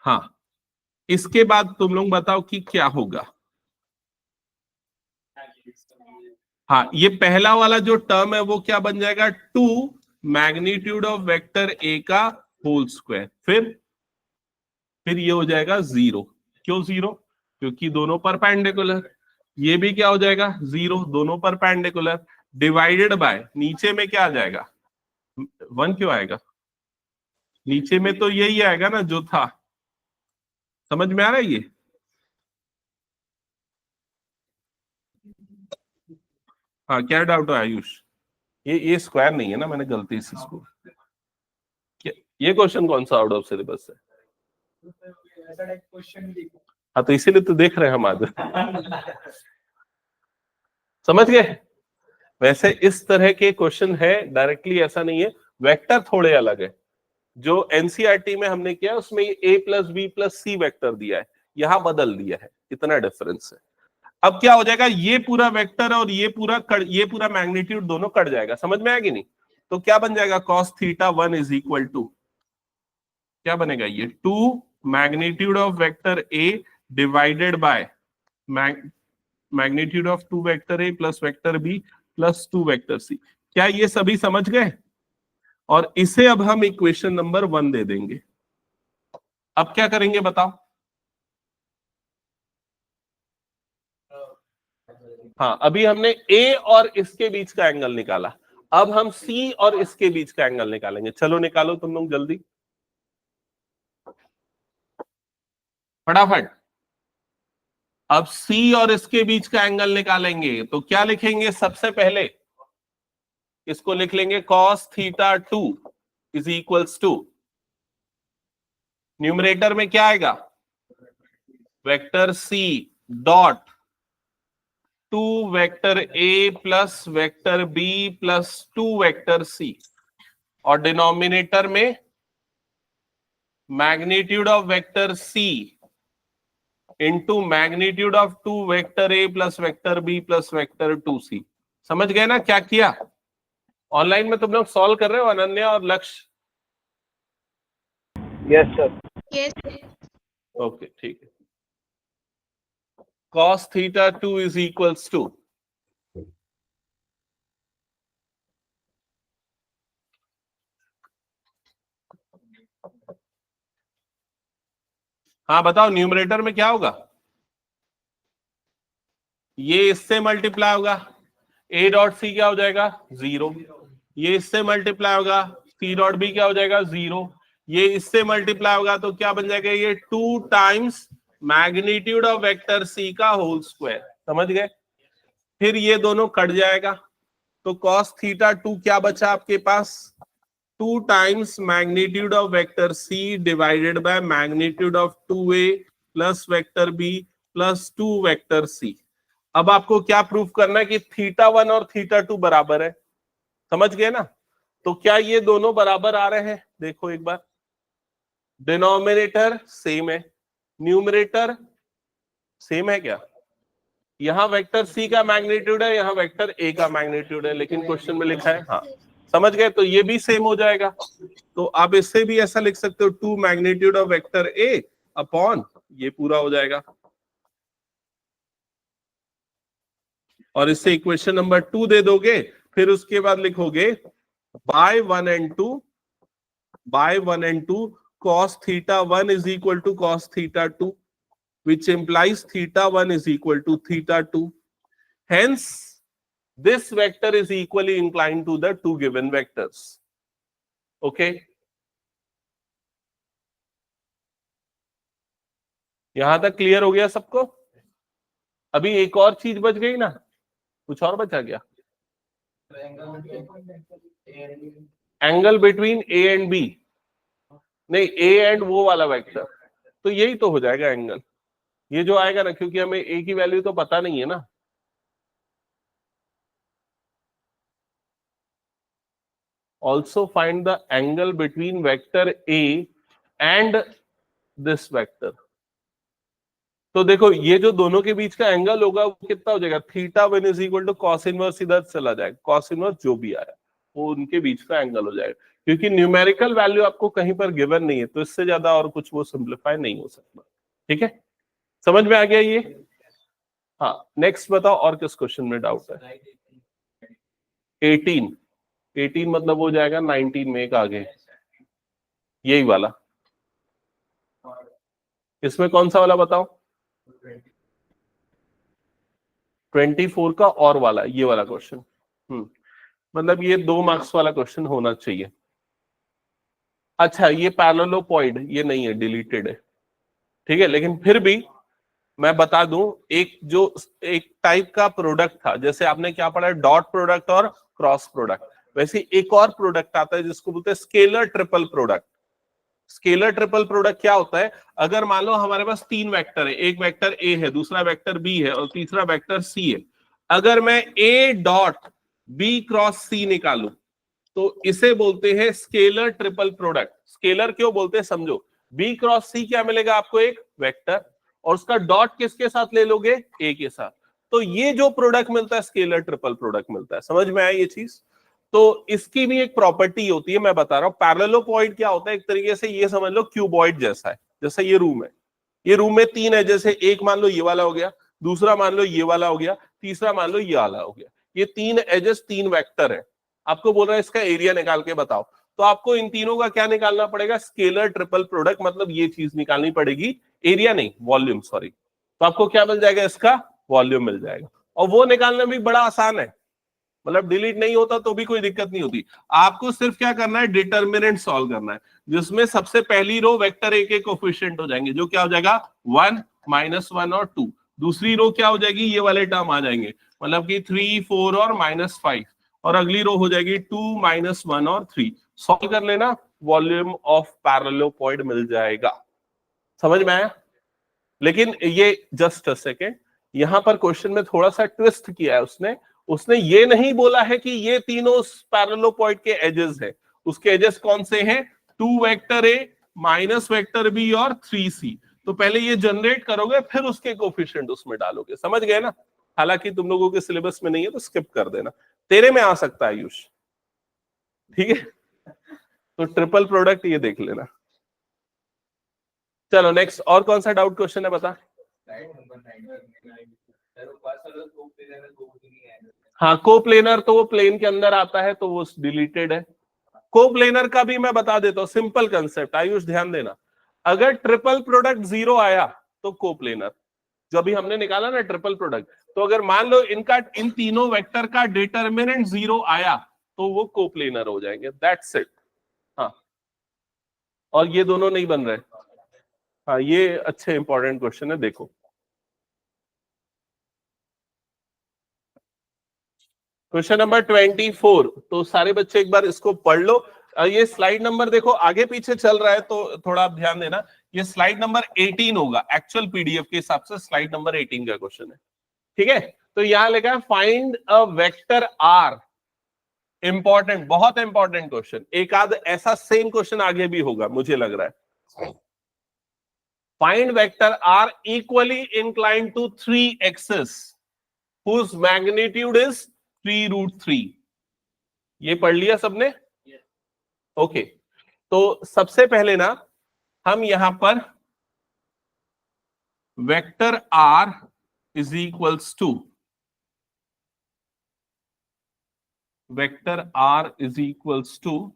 हाँ, इसके बाद तुम लोग बताओ कि क्या होगा। हाँ, ये पहला वाला जो टर्म है वो क्या बन जाएगा, 2 मैग्नीट्यूड ऑफ वेक्टर ए का होल स्क्वायर, फिर ये हो जाएगा 0। क्यों 0? क्योंकि दोनों परपेंडिकुलर। ये भी क्या हो जाएगा 0, दोनों परपेंडिकुलर, डिवाइडेड बाय नीचे में क्या आ जाएगा 1। क्यों आएगा नीचे में, तो यही आएगा ना जो था। समझ में आ रहा है ये? हाँ, क्या डाउट है आयुष? ये स्क्वायर नहीं है ना, मैंने गलती से इसको, ये क्वेश्चन कौन सा आउट ऑफ सिलेबस है? हाँ, तो इसीलिए तो देख रहे हैं हम आज। समझ गए? वैसे इस तरह के क्वेश्चन है, डायरेक्टली ऐसा नहीं है, वेक्टर थोड़े अलग है। जो एनसीईआरटी में हमने किया उसमें ए plus B plus C vector दिया है, यहां बदल दिया है, इतना डिफरेंस है। अब क्या हो जाएगा, ये पूरा वेक्टर और ये पूरा मैग्नीट्यूड दोनों कट जाएगा। समझ में आएगी नहीं? तो क्या बन जाएगा, cos theta one is equal to क्या बनेगा, ये 2 magnitude of vector A divided by magnitude of 2 vector A plus vector B plus 2 vector C. क्या ये सभी समझ गए? और इसे अब हम इक्वेशन नंबर 1 दे देंगे। अब क्या करेंगे बताओ? हाँ, अभी हमने ए और इसके बीच का एंगल निकाला, अब हम सी और इसके बीच का एंगल निकालेंगे। चलो निकालो तुम लोग जल्दी, फटाफट। अब सी और इसके बीच का एंगल निकालेंगे तो क्या लिखेंगे, सबसे पहले इसको लिख लेंगे cos theta 2 is equals to, numerator में क्या आएगा, vector C dot 2 vector A plus vector B plus 2 vector C, और डिनोमिनेटर में magnitude of vector C into magnitude of 2 vector A plus vector B plus vector 2c। समझ गए ना क्या किया? ऑनलाइन में तुम लोग सॉल्व कर रहे हो अनन्या और लक्ष्य? Yes sir. यस। ओके, ठीक है। cos theta 2 is equals to, हाँ बताओ न्यूमरेटर में क्या होगा, ये इससे मल्टीप्लाई होगा, ए डॉट सी क्या हो जाएगा 0, ये इससे मल्टीप्लाई होगा, सी डॉट बी क्या हो जाएगा 0, ये इससे मल्टीप्लाई होगा तो क्या बन जाएगा, ये 2 times magnitude of vector C का होल स्क्वायर। समझ गए? फिर ये दोनों कट जाएगा, तो cos थीटा 2 क्या बचा आपके पास, 2 times magnitude of vector C divided by magnitude of 2a plus vector B plus 2 vector C. अब आपको क्या प्रूफ करना है कि थीटा 1 और थीटा 2 बराबर है। समझ गए ना? तो क्या ये दोनों बराबर आ रहे हैं? देखो एक बार, डिनोमिनेटर सेम है, न्यूमरेटर सेम है क्या? यहां वेक्टर सी का मैग्नीट्यूड है, यहां वेक्टर ए का मैग्नीट्यूड है, लेकिन क्वेश्चन में लिखा है, हाँ समझ गए? तो ये भी सेम हो जाएगा। तो आप इससे भी ऐसा लिख सकते हो, 2 magnitude of vector A upon ये पूरा हो जाएगा। और इससे इक्वेशन नंबर 2 दे दोगे, फिर उसके बाद लिखोगे bye 1 and 2 cos theta 1 is equal to cos theta 2, which implies theta 1 is equal to theta 2. Hence, this vector is equally inclined to the two given vectors. Okay? यहां तक क्लियर हो गया सबको? अभी एक और चीज बच गई ना, कुछ और बचा गया? Angle between A and B, नहीं ए एंड वो वाला वेक्टर, तो यही तो हो जाएगा एंगल, ये जो आएगा ना, क्योंकि हमें ए की वैल्यू तो पता नहीं है ना। Also find the angle between vector A and this vector. तो देखो ये जो दोनों के बीच का एंगल होगा वो कितना हो जाएगा, theta 1 is equal to cos inverse, इधर चला जाएगा, कॉस इनवर्स जो भी आया वो उनके बीच का एंगल हो जाएगा, क्योंकि न्यूमेरिकल वैल्यू आपको कहीं पर गिवन नहीं है, तो इससे ज्यादा और कुछ वो सिंप्लीफाई नहीं हो सकता। ठीक है, समझ में आ गया ये? हाँ, नेक्स्ट बताओ, और किस क्वेश्चन में डाउट है? 18 मतलब हो जाएगा 19 में एक आगे, यही वाला। इसमें कौन सा वाला बताओ? 24 का और वाला, ये वाला क्वेश्चन। मतलब ये 2 मार्क्स वाला क्वेश्चन होना चाहिए। अच्छा, ये पैरेललोपॉइड ये नहीं है, डिलीटेड है, ठीक है, लेकिन फिर भी मैं बता दूं, एक टाइप का प्रोडक्ट था, जैसे आपने क्या पढ़ा, डॉट प्रोडक्ट और क्रॉस प्रोडक्ट, वैसे एक और प्रोडक्ट आता है जिसको बोलते हैं scalar triple product. Scalar triple product क्या होता है, अगर मान लो हमारे पास 3 वेक्टर है, एक वेक्टर ए है, दूसरा वेक्टर बी है और तीसरा वेक्टर सी है, अगर मैं ए डॉट बी क्रॉस सी निकालू तो इसे बोलते हैं स्केलर ट्रिपल प्रोडक्ट। स्केलर क्यों बोलते हैं समझो, बी क्रॉस सी क्या मिलेगा आपको, एक वेक्टर, और उसका डॉट किसके साथ ले लोगे, ए के साथ, तो ये जो प्रोडक्ट मिलता है स्केलर ट्रिपल प्रोडक्ट मिलता है। समझ में आया ये चीज? तो इसकी भी एक प्रॉपर्टी होती है, मैं बता रहा हूं। पैरेललोपॉइड क्या होता है, एक तरीके से ये समझ लो क्यूबॉइड जैसा है, जैसे ये रूम है, ये रूम में 3 है, जैसे एक मान लो ये वाला हो गया, दूसरा मान लो ये वाला हो गया, तीसरा मान लो ये वाला हो गया, ये 3 एजेस 3 वेक्टर है, आपको बोल रहा है इसका एरिया निकाल के बताओ, तो आपको इन तीनों का क्या निकालना पड़ेगा, स्केलर ट्रिपल प्रोडक्ट, मतलब ये चीज निकालनी पड़ेगी, एरिया नहीं वॉल्यूम, सॉरी। तो आपको क्या मिल जाएगा, इसका वॉल्यूम मिल जाएगा, और वो निकालना भी बड़ा आसान है, मतलब डिलीट नहीं होता तो भी कोई दिक्कत नहीं होती। आपको सिर्फ क्या करना है, डिटर्मिनेंट सॉल्व करना है, जिसमें सबसे पहली रो वेक्टर ए के कोफिशिएंट हो जाएंगे, जो क्या हो जाएगा 1, -1 और 2। दूसरी रो क्या हो जाएगी, ये वाले टर्म आ जाएंगे, मतलब कि 3, 4 और -5, और अगली रो हो जाएगी 2, -1 और 3। सॉल्व कर लेना, वॉल्यूम ऑफ पैरेललोपॉइड मिल जाएगा। समझ में आया? लेकिन ये जस्ट अ सेकेंड, यहां पर क्वेश्चन में थोड़ा सा ट्विस्ट किया है उसने ये नहीं बोला है कि ये तीनों पैरेललोपॉइड के एजेस है। उसके एजेस कौन से हैं, 2 vector A minus vector B और 3c। तो पहले ये जनरेट करोगे, फिर उसके कोफिशिएंट उसमें डालोगे। समझ गए ना? हालांकि तुम लोगों के सिलेबस में नहीं है तो स्किप कर देना, तेरे में आ सकता है आयुष, ठीक है? तो ट्रिपल प्रोडक्ट ये देख लेना। चलो नेक्स्ट, और कौन सा डाउट क्वेश्चन है बता? हाँ, कोप्लेनर तो वो प्लेन के अंदर आता है, तो वो डिलीटेड है। कोप्लेनर का भी मैं बता देता हूं, सिंपल कंसेप्ट, आयुष ध्यान देना। अगर ट्रिपल प्रोडक्ट 0 आया तो कोप्लेनर, जो अभी हमने निकाला ना ट्रिपल प्रोडक्ट, तो अगर मान लो इन तीनों वेक्टर का डिटर्मिनेंट 0 आया तो वो कोप्लेनर हो जाएंगे, दैट्स इट। हाँ, और ये दोनों नहीं बन रहे। हाँ, ये अच्छे इंपॉर्टेंट क्वेश्चन है, देखो क्वेश्चन नंबर 24। तो सारे बच्चे एक बार इसको पढ़ लो। ये स्लाइड नंबर देखो आगे पीछे चल रहा है तो थोड़ा आप ध्यान देना। ये स्लाइड नंबर 18 होगा, एक्चुअल पीडीएफ के हिसाब से स्लाइड नंबर 18 का क्वेश्चन है, ठीक है? तो यहां लिखा है find a vector R. Important, बहुत इंपॉर्टेंट क्वेश्चन। एक आध ऐसा सेम क्वेश्चन आगे भी होगा मुझे लग रहा है। Find vector R equally inclined to 3 axis whose magnitude is 3√3। ये पढ़ लिया सबने? ओके, तो सबसे पहले ना हम यहां पर vector R is equals to vector R is equals to,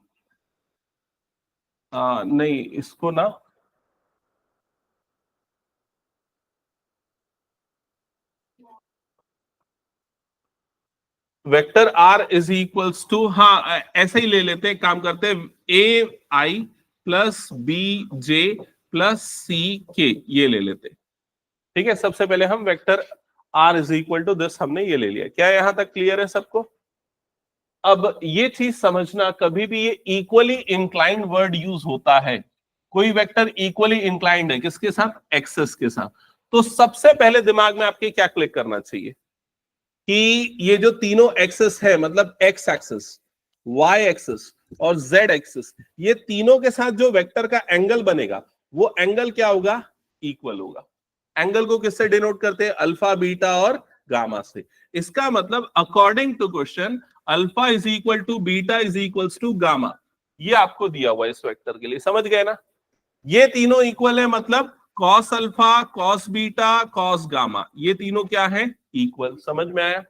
नहीं इसको ना, vector R is equals to, हाँ ऐसे ही ले लेते हैं, काम करते हैं, A I plus B J plus C K, ये ले लेते हैं। ठीक है, सबसे पहले हम vector R is equal to this हमने ये ले लिया। क्या यहां तक क्लियर है सबको? अब ये चीज समझना, कभी भी ये इक्वली इंक्लाइंड वर्ड यूज होता है, कोई वेक्टर इक्वली इंक्लाइंड है किसके साथ? एक्सेस के साथ, तो सबसे पहले दिमाग में आपके क्या क्लिक करना चाहिए कि ये जो तीनों एक्सेस है, मतलब एक्स एक्सेस, वाई एक्सेस और जेड एक्सेस, ये तीनों के साथ जो वेक्टर का एंगल बनेगा वो एंगल क्या होगा? इक्वल होगा। एंगल को किससे डिनोट करते हैं? अल्फा, बीटा और गामा से। इसका मतलब according to question alpha is equal to beta is equal to gamma, ये आपको दिया हुआ है इस वेक्टर के लिए, समझ गए ना? ये तीनों इक्वल है, मतलब cos alpha, cos beta, cos gamma, ये तीनों क्या है? इक्वल। समझ में आया?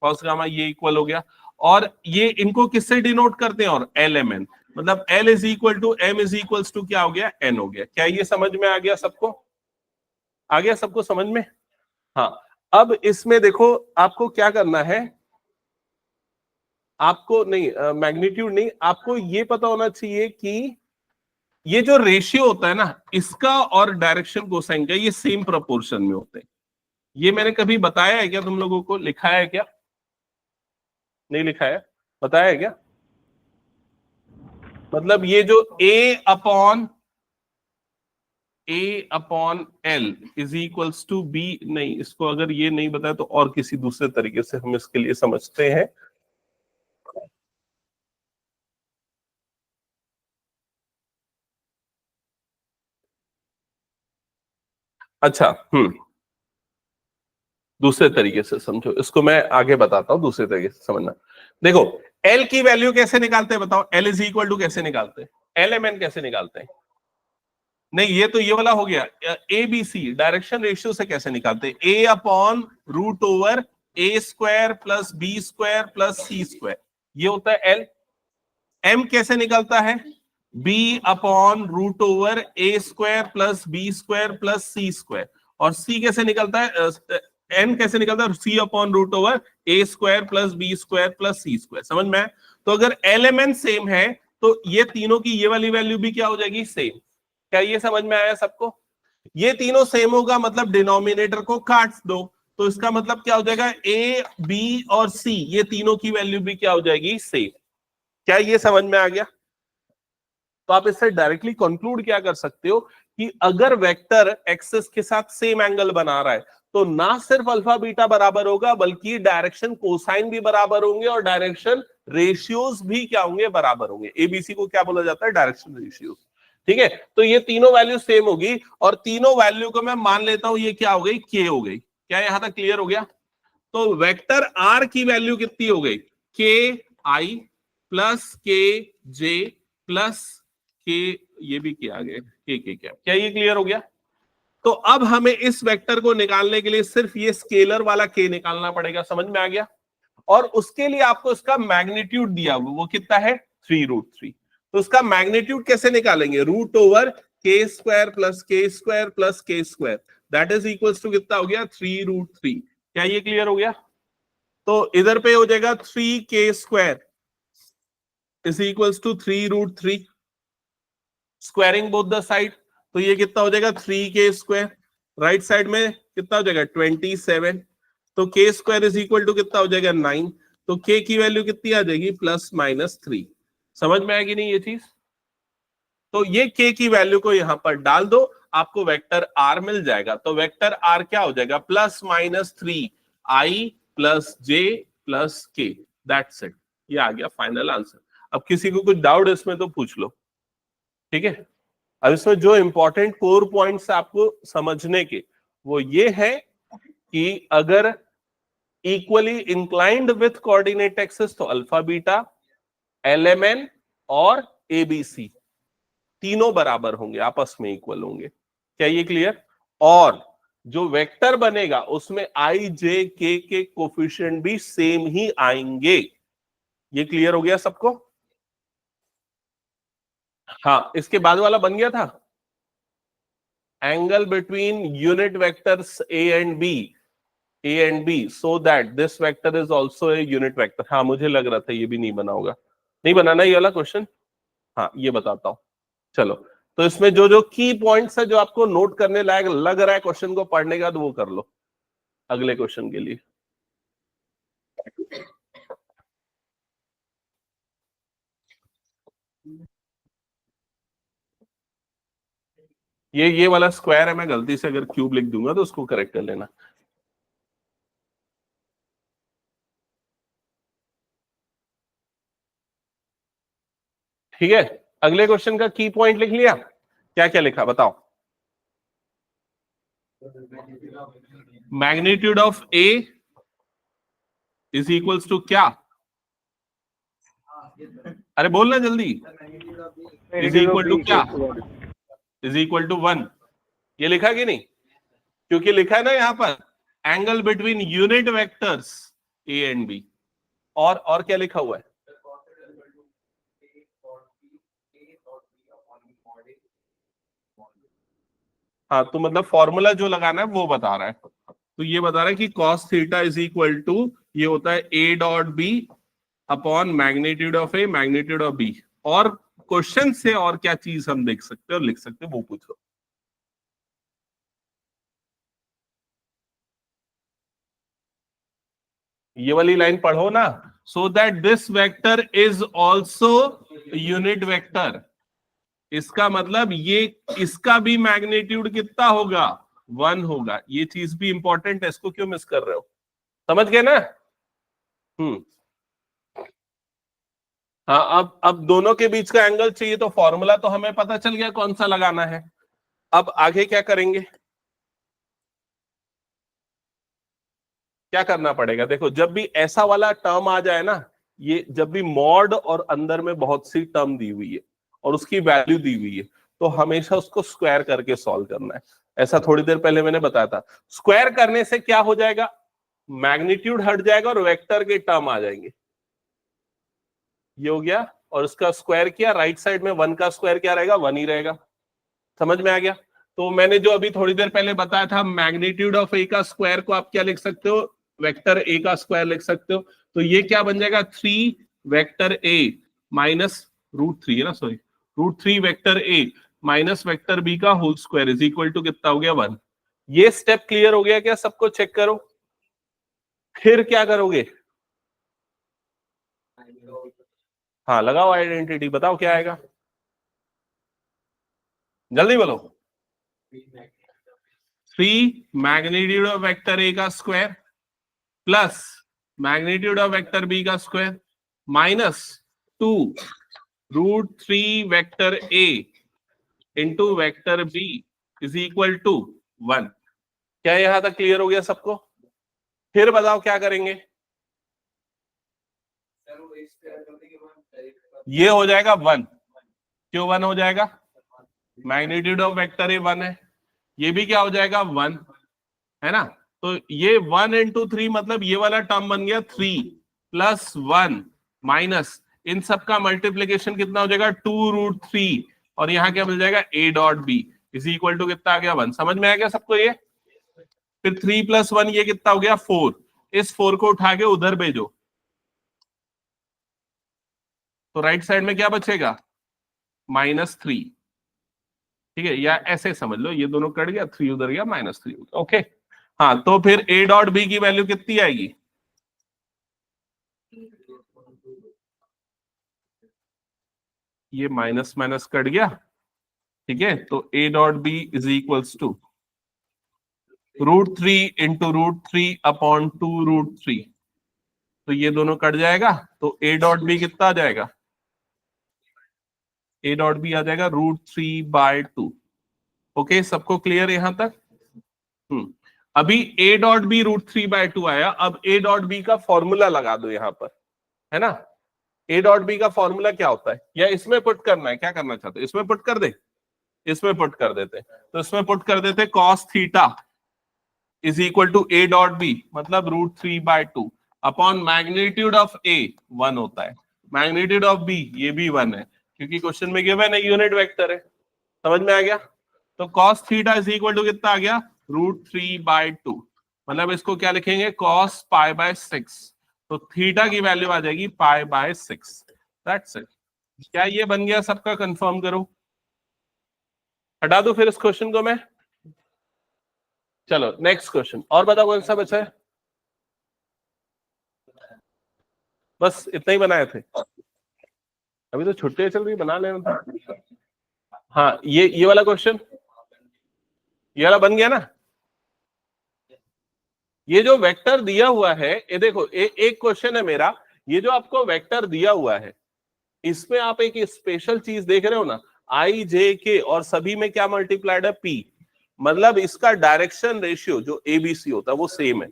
कॉस गामा ये इक्वल हो गया। और ये इनको किससे डिनोट करते हैं? और एल एम एन, मतलब L is equal to M is equal to क्या हो गया? एन हो गया। क्या ये समझ में आ गया सबको? आ गया सबको समझ में? हाँ। अब इसमें देखो, आपको क्या करना है, आपको नहीं मैग्नीट्यूड नहीं, आपको ये पता होना चाहिए कि ये जो रेशियो होता है ना, इसका और डायरेक्शन कोसाइन का ये सेम प्रोपोर्शन में होते हैं। ये मैंने कभी बताया है क्या तुम लोगों को? लिखाया है क्या? नहीं लिखाया? बताया है क्या? मतलब ये जो A upon L is equals to B, नहीं इसको अगर ये नहीं बताया तो और किसी दूसरे तरीके से हम इसके लिए समझते हैं। अच्छा, दूसरे तरीके से समझो इसको, मैं आगे बताता हूं दूसरे तरीके से समझना। देखो, एल की वैल्यू कैसे निकालते हैं बताओ? एल इज इक्वल टू कैसे निकालते हैं? एल एम एन कैसे निकालते हैं? नहीं, ये तो ये वाला हो गया। A B C direction ratio से कैसे निकालते हैं? A upon root over A square plus B square plus C square, ये होता है एल। एम कैसे निकलता है? B upon root over A square plus B square plus C square. और सी कैसे निकलता है? एन कैसे निकलता है? C upon root over A square plus B square plus C square. समझ में? तो अगर एल एम एन सेम है तो ये तीनों की ये वाली वैल्यू भी क्या हो जाएगी? सेम। क्या ये समझ में आया सबको? ये तीनों सेम होगा मतलब डिनोमिनेटर को काट दो, तो इसका मतलब क्या हो जाएगा? ए बी और सी ये तीनों की वैल्यू भी क्या हो जाएगी? सेम। क्या ये समझ में आ गया? तो आप इससे डायरेक्टली कंक्लूड क्या कर सकते हो कि अगर वेक्टर एक्सेस के साथ सेम एंगल बना रहा है तो ना सिर्फ अल्फा बीटा बराबर होगा बल्कि डायरेक्शन कोसाइन भी बराबर होंगे और डायरेक्शन रेशियोज भी क्या होंगे? बराबर होंगे। एबीसी को क्या बोला जाता है? Direction ratios. ठीक है, तो ये तीनों वैल्यू सेम होगी और तीनों वैल्यू को मैं मान लेता हूं ये क्या हो गई? के हो गई। क्या यहां तक क्लियर हो गया? तो वेक्टर आर की वैल्यू कितनी हो गई? के आई प्लस के जे प्लस के, ये भी किया गया के क्या ये क्लियर हो गया? तो अब हमें इस वेक्टर को निकालने के लिए सिर्फ ये स्केलर वाला के निकालना पड़ेगा। समझ में आ गया? और उसके लिए आपको इसका मैग्नीट्यूड दिया हुआ, वो कितना है? 3√3। तो उसका मैग्नीट्यूड कैसे निकालेंगे? Root over K square plus K square plus K square, that is equals to कितना हो गया? 3√3। क्या ये क्लियर हो गया? तो इधर पे हो जाएगा 3k square is equals to 3√3, squaring both the side, तो ये कितना हो जाएगा? 3k square. राइट साइड में कितना हो जाएगा? 27। तो k square is equal to कितना हो जाएगा? 9। तो k की वैल्यू कितनी आ जाएगी? +-3। समझ में आएगी नहीं ये चीज? तो ये k की वैल्यू को यहां पर डाल दो, आपको वेक्टर r मिल जाएगा। तो वेक्टर r क्या हो जाएगा? +-3 i प्लस जे प्लस के, दैट्स इट। ये आ गया फाइनल आंसर। अब किसी को कुछ डाउट इसमें तो पूछ लो। ठीक है, अब इसमें जो इंपॉर्टेंट कोर पॉइंट्स आपको समझने के वो ये है कि अगर equally inclined with coordinate axis तो अल्फा बीटा, एलएमएन और एबीसी तीनों बराबर होंगे, आपस में इक्वल होंगे। क्या ये क्लियर? और जो वेक्टर बनेगा उसमें आई जे के कोफिशिएंट भी सेम ही आएंगे। ये क्लियर हो गया सबको? हाँ, इसके बाद वाला बन गया था angle between unit vectors A and B so that this vector is also a unit vector. हाँ, मुझे लग रहा था ये भी नहीं बना होगा। नहीं बनाना ये वाला क्वेश्चन? हाँ, ये बताता हूं। चलो, तो इसमें जो जो की पॉइंट्स है जो आपको नोट करने लायक लग रहा है क्वेश्चन को पढ़ने का, तो वो कर लो अगले क्वेश्चन के लिए। ये वाला स्क्वायर है, मैं गलती से अगर क्यूब लिख दूंगा तो उसको करेक्ट कर लेना। ठीक है, अगले क्वेश्चन का की पॉइंट लिख लिया? क्या क्या लिखा बताओ? Magnitude of A is equals to क्या? अरे बोलना जल्दी। इज इक्वल टू क्या? Is equal to 1। ये लिखा कि नहीं? क्योंकि लिखा है ना यहां पर angle between unit vectors A and B. और क्या लिखा हुआ है? हाँ, तो मतलब फॉर्मूला जो लगाना है वो बता रहा है। तो ये बता रहा है कि cos theta is equal to, ये होता है a dot B upon magnitude of A magnitude of B. और क्वेश्चन से और क्या चीज हम देख सकते हैं और लिख सकते हैं वो पूछो। ये वाली लाइन पढ़ो ना, सो that this vector is also unit vector. इसका मतलब ये, इसका भी मैग्नीट्यूड कितना होगा? 1 होगा। ये चीज भी इंपॉर्टेंट है, इसको क्यों मिस कर रहे हो? समझ गए ना? हाँ, अब दोनों के बीच का एंगल चाहिए, तो फॉर्मूला तो हमें पता चल गया कौन सा लगाना है। अब आगे क्या करेंगे? क्या करना पड़ेगा? देखो, जब भी ऐसा वाला टर्म आ जाए ना, ये जब भी मॉड और अंदर में बहुत सी टर्म दी हुई है और उसकी वैल्यू दी हुई है, तो हमेशा उसको स्क्वायर करके सॉल्व करना है। ऐसा थोड़ी देर पहले मैंने बताया था। स्क्वायर करने से क्या हो जाएगा? मैग्नीट्यूड हट जाएगा और वेक्टर के टर्म आ जाएंगे। ये हो गया। और उसका स्क्वायर किया, राइट साइड में 1 का स्क्वायर क्या रहेगा? 1 ही रहेगा। समझ में आ गया? तो मैंने जो अभी थोड़ी देर पहले बताया था, मैग्नीट्यूड ऑफ ए का स्क्वायर को आप क्या लिख सकते हो? वेक्टर ए का स्क्वायर लिख सकते हो। तो ये क्या बन जाएगा? 3 वेक्टर ए माइनस √3 है ना, sorry, √3 vector A minus vector B का whole square is equal to कितना हो गया? 1। ये स्टेप क्लियर हो गया क्या सबको? चेक करो। फिर क्या करोगे? हाँ, लगाओ आइडेंटिटी, बताओ क्या आएगा, जल्दी बोलो। 3 मैग्नीट्यूड ऑफ वेक्टर ए का square plus magnitude of vector B का square minus 2 √3 vector A into vector B is equal to 1। क्या यहां तक क्लियर हो गया सबको? फिर बताओ क्या करेंगे? ये हो जाएगा 1। क्यों 1 हो जाएगा? मैग्नीट्यूड ऑफ वेक्टर ए 1 है। ये भी क्या हो जाएगा? 1 है ना। तो ये 1 इंटू 3 मतलब ये वाला टर्म बन गया 3 प्लस 1 माइनस इन सब का मल्टीप्लीकेशन कितना हो जाएगा? 2√3। और यहां क्या मिल जाएगा? a dot B is equal to कितना आ गया? 1। समझ में आ गया सबको ये? फिर 3 प्लस 1 ये कितना हो गया? 4। इस 4 को उठा के उधर भेजो, तो राइट साइड में क्या बचेगा? -3। ठीक है, या ऐसे समझ लो, ये दोनों कट गया, 3 उधर गया, -3 हो गया। ओके। हाँ, तो फिर a डॉट बी की वैल्यू कितनी आएगी? ये माइनस माइनस कट गया। ठीक है, तो a dot B is equals to √3 into √3 upon 2√3। तो ये दोनों कट जाएगा, तो a डॉट बी कितना आ जाएगा? a डॉट बी आ जाएगा √3/2। ओके, सबको क्लियर यहां तक? अभी a डॉट बी √3/2 आया। अब a डॉट बी का फॉर्मूला लगा दो यहां पर, है ना। a डॉट बी का फॉर्मूला क्या होता है? या इसमें पुट करना है? क्या करना चाहते हो? इसमें पुट कर दे? इसमें पुट कर देते, तो इसमें पुट कर देते cos theta is equal to a dot B मतलब √3/2 अपॉन मैग्नीट्यूड ऑफ a 1 होता है। मैग्नीट्यूड ऑफ बी ये भी 1 है, क्योंकि क्वेश्चन में गिवन है यूनिट वेक्टर है। समझ में आ गया? तो cos theta is equal to कितना आ गया, √3/2। मतलब इसको क्या लिखेंगे, cos π/6। तो थीटा की वैल्यू आ जाएगी π/6। That's it. क्या ये बन गया सबका? कंफर्म करो, हटा दो फिर इस क्वेश्चन को मैं। चलो नेक्स्ट क्वेश्चन, और बताओ कौन सा बचा है? बस इतना ही बनाए थे, अभी तो छुट्टियां चल रही, बना लेना। हाँ ये वाला क्वेश्चन, ये वाला बन गया ना। ये जो वेक्टर दिया हुआ है, ये देखो एक क्वेश्चन है मेरा, ये जो आपको वेक्टर दिया हुआ है इसमें आप एक स्पेशल चीज देख रहे हो ना, आई जे के और सभी में क्या मल्टीप्लाइड है, पी। मतलब इसका डायरेक्शन रेशियो जो एबीसी होता है वो सेम है।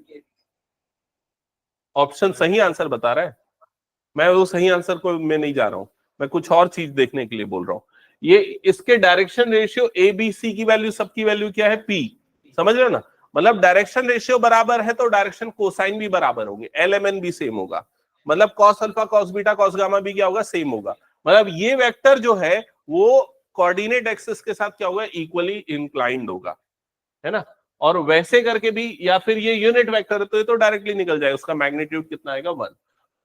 ऑप्शन सही आंसर बता रहा है, मैं वो सही आंसर को मैं नहीं जा रहा हूं, मैं कुछ और चीज देखने के लिए बोल रहा हूं। ये इसके डायरेक्शन रेशियो एबीसी की वैल्यू, सबकी वैल्यू क्या है, पी। समझ रहे हो ना? मतलब डायरेक्शन रेशियो बराबर है तो डायरेक्शन कोसाइन भी बराबर होंगे, एलएमएन भी सेम होगा। मतलब cos alpha cos beta cos gamma भी क्या होगा, सेम होगा। मतलब ये वेक्टर जो है वो कोऑर्डिनेट एक्सिस के साथ क्या होगा, इक्वली इंक्लाइंड होगा, है ना। और वैसे करके भी, या फिर ये यूनिट वेक्टर है तो ये तो डायरेक्टली निकल जाएगा, उसका मैग्नीट्यूड कितना आएगा, 1।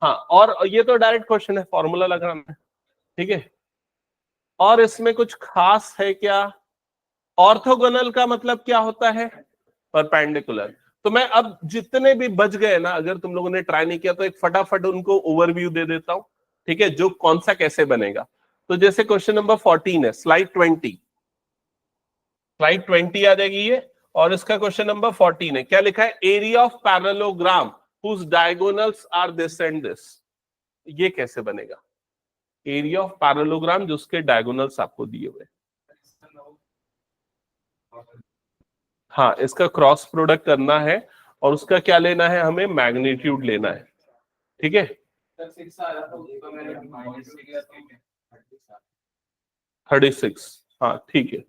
हाँ, और ये तो डायरेक्ट क्वेश्चन है, फॉर्मूला लगाना है, ठीक है। और इसमें कुछ खास है क्या? ऑर्थोगोनल का मतलब क्या होता है, परपेंडिकुलर। तो मैं अब जितने भी बच गए ना, अगर तुम लोगों ने ट्राई नहीं किया तो एक फटाफट उनको ओवरव्यू दे देता हूं, ठीक है, जो कौन सा कैसे बनेगा। तो जैसे क्वेश्चन नंबर 14 है, स्लाइड 20 आ जाएगी ये। और इसका क्वेश्चन नंबर 14 है, क्या लिखा है, area of parallelogram whose diagonals are this and this। ये कैसे बनेगा, एरिया ऑफ पैरेललोग्राम जिसके डायगोनल्स आपको दिए हुए। हाँ, इसका क्रॉस प्रोडक्ट करना है और उसका क्या लेना है, हमें मैग्नीट्यूड लेना है, ठीक है। 36, हाँ ठीक है।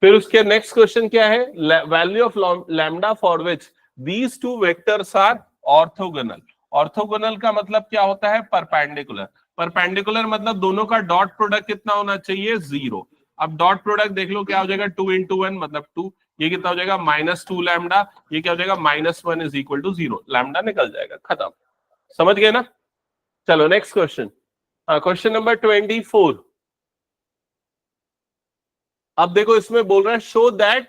फिर उसके नेक्स्ट क्वेश्चन क्या है, value of lambda for which these two vectors are orthogonal. Orthogonal का मतलब क्या होता है, परपेंडिकुलर। परपेंडिकुलर मतलब दोनों का डॉट प्रोडक्ट कितना होना चाहिए, 0। अब डॉट प्रोडक्ट देख लो क्या हो जाएगा, 2 × 1 मतलब 2, ये कितना हो जाएगा, -2 लैम्डा, ये क्या हो जाएगा, -1 इज इक्वल टू 0, लैम्डा निकल जाएगा, खत्म। समझ गए ना? चलो नेक्स्ट क्वेश्चन, क्वेश्चन नंबर 24। अब देखो इसमें बोल रहा है, show that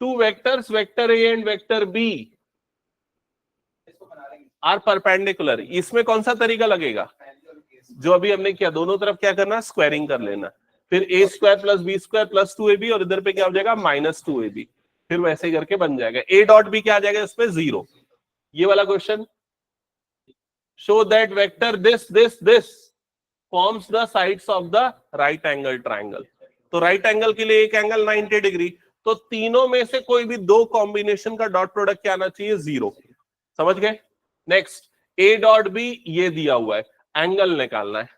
two vectors, vector A and vector B are perpendicular. इसमें कौन सा तरीका लगेगा, जो अभी हमने किया, दोनों तरफ क्या करना, स्क्वायरिंग कर लेना, फिर a² + b² + 2ab, और इधर पे क्या हो जाएगा, -2ab। फिर वैसे ही करके बन जाएगा, a डॉट b क्या आ जाएगा इसमें, 0। ये वाला question, show that vector this forms the sides of the right angle triangle. तो राइट एंगल के लिए एक एंगल 90 डिग्री, तो तीनों में से कोई भी दो कॉम्बिनेशन का डॉट प्रोडक्ट क्या आना चाहिए, 0। समझ गए? नेक्स्ट, a डॉट b ये दिया हुआ है, एंगल निकालना है,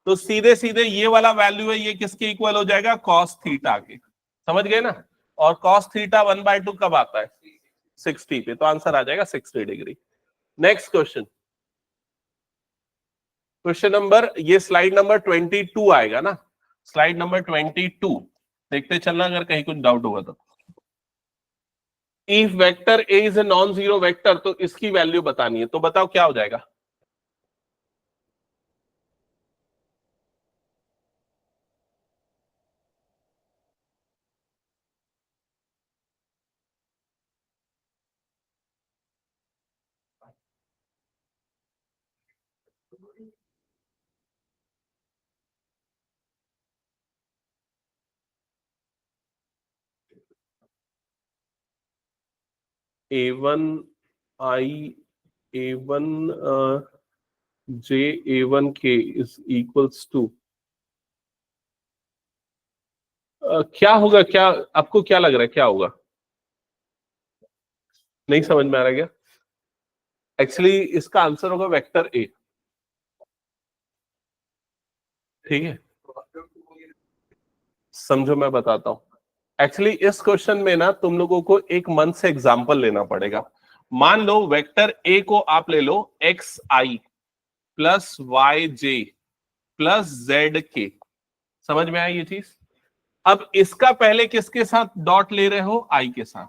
तो सीधे सीधे ये वाला वैल्यू है, ये किसके इक्वल हो जाएगा, cos थीटा के। समझ गए ना? और cos थीटा 1/2 कब आता है, 60 पे, तो आंसर आ जाएगा 60 degree. Next question, question number, ये स्लाइड नंबर 22 आएगा ना, स्लाइड नंबर 22 देखते चलना, अगर कहीं कुछ डाउट होगा तो। If vector A is a non zero vector, तो इसकी वैल्यू बतानी है, तो बताओ क्या हो जाएगा। A1 I A1 J A1 K is equals to, क्या होगा, क्या आपको क्या लग रहा है, क्या होगा, नहीं समझ में आ रहा क्या? एक्चुअली इसका आंसर होगा वेक्टर ए, ठीक है। समझो मैं बताता हूं, एक्चुअली इस क्वेश्चन में ना तुम लोगों को एक मन से एग्जांपल लेना पड़ेगा। मान लो वेक्टर ए को आप ले लो xi + yj प्लस जेड के। समझ में आई ये चीज? अब इसका पहले किसके साथ डॉट ले रहे हो? आई के साथ।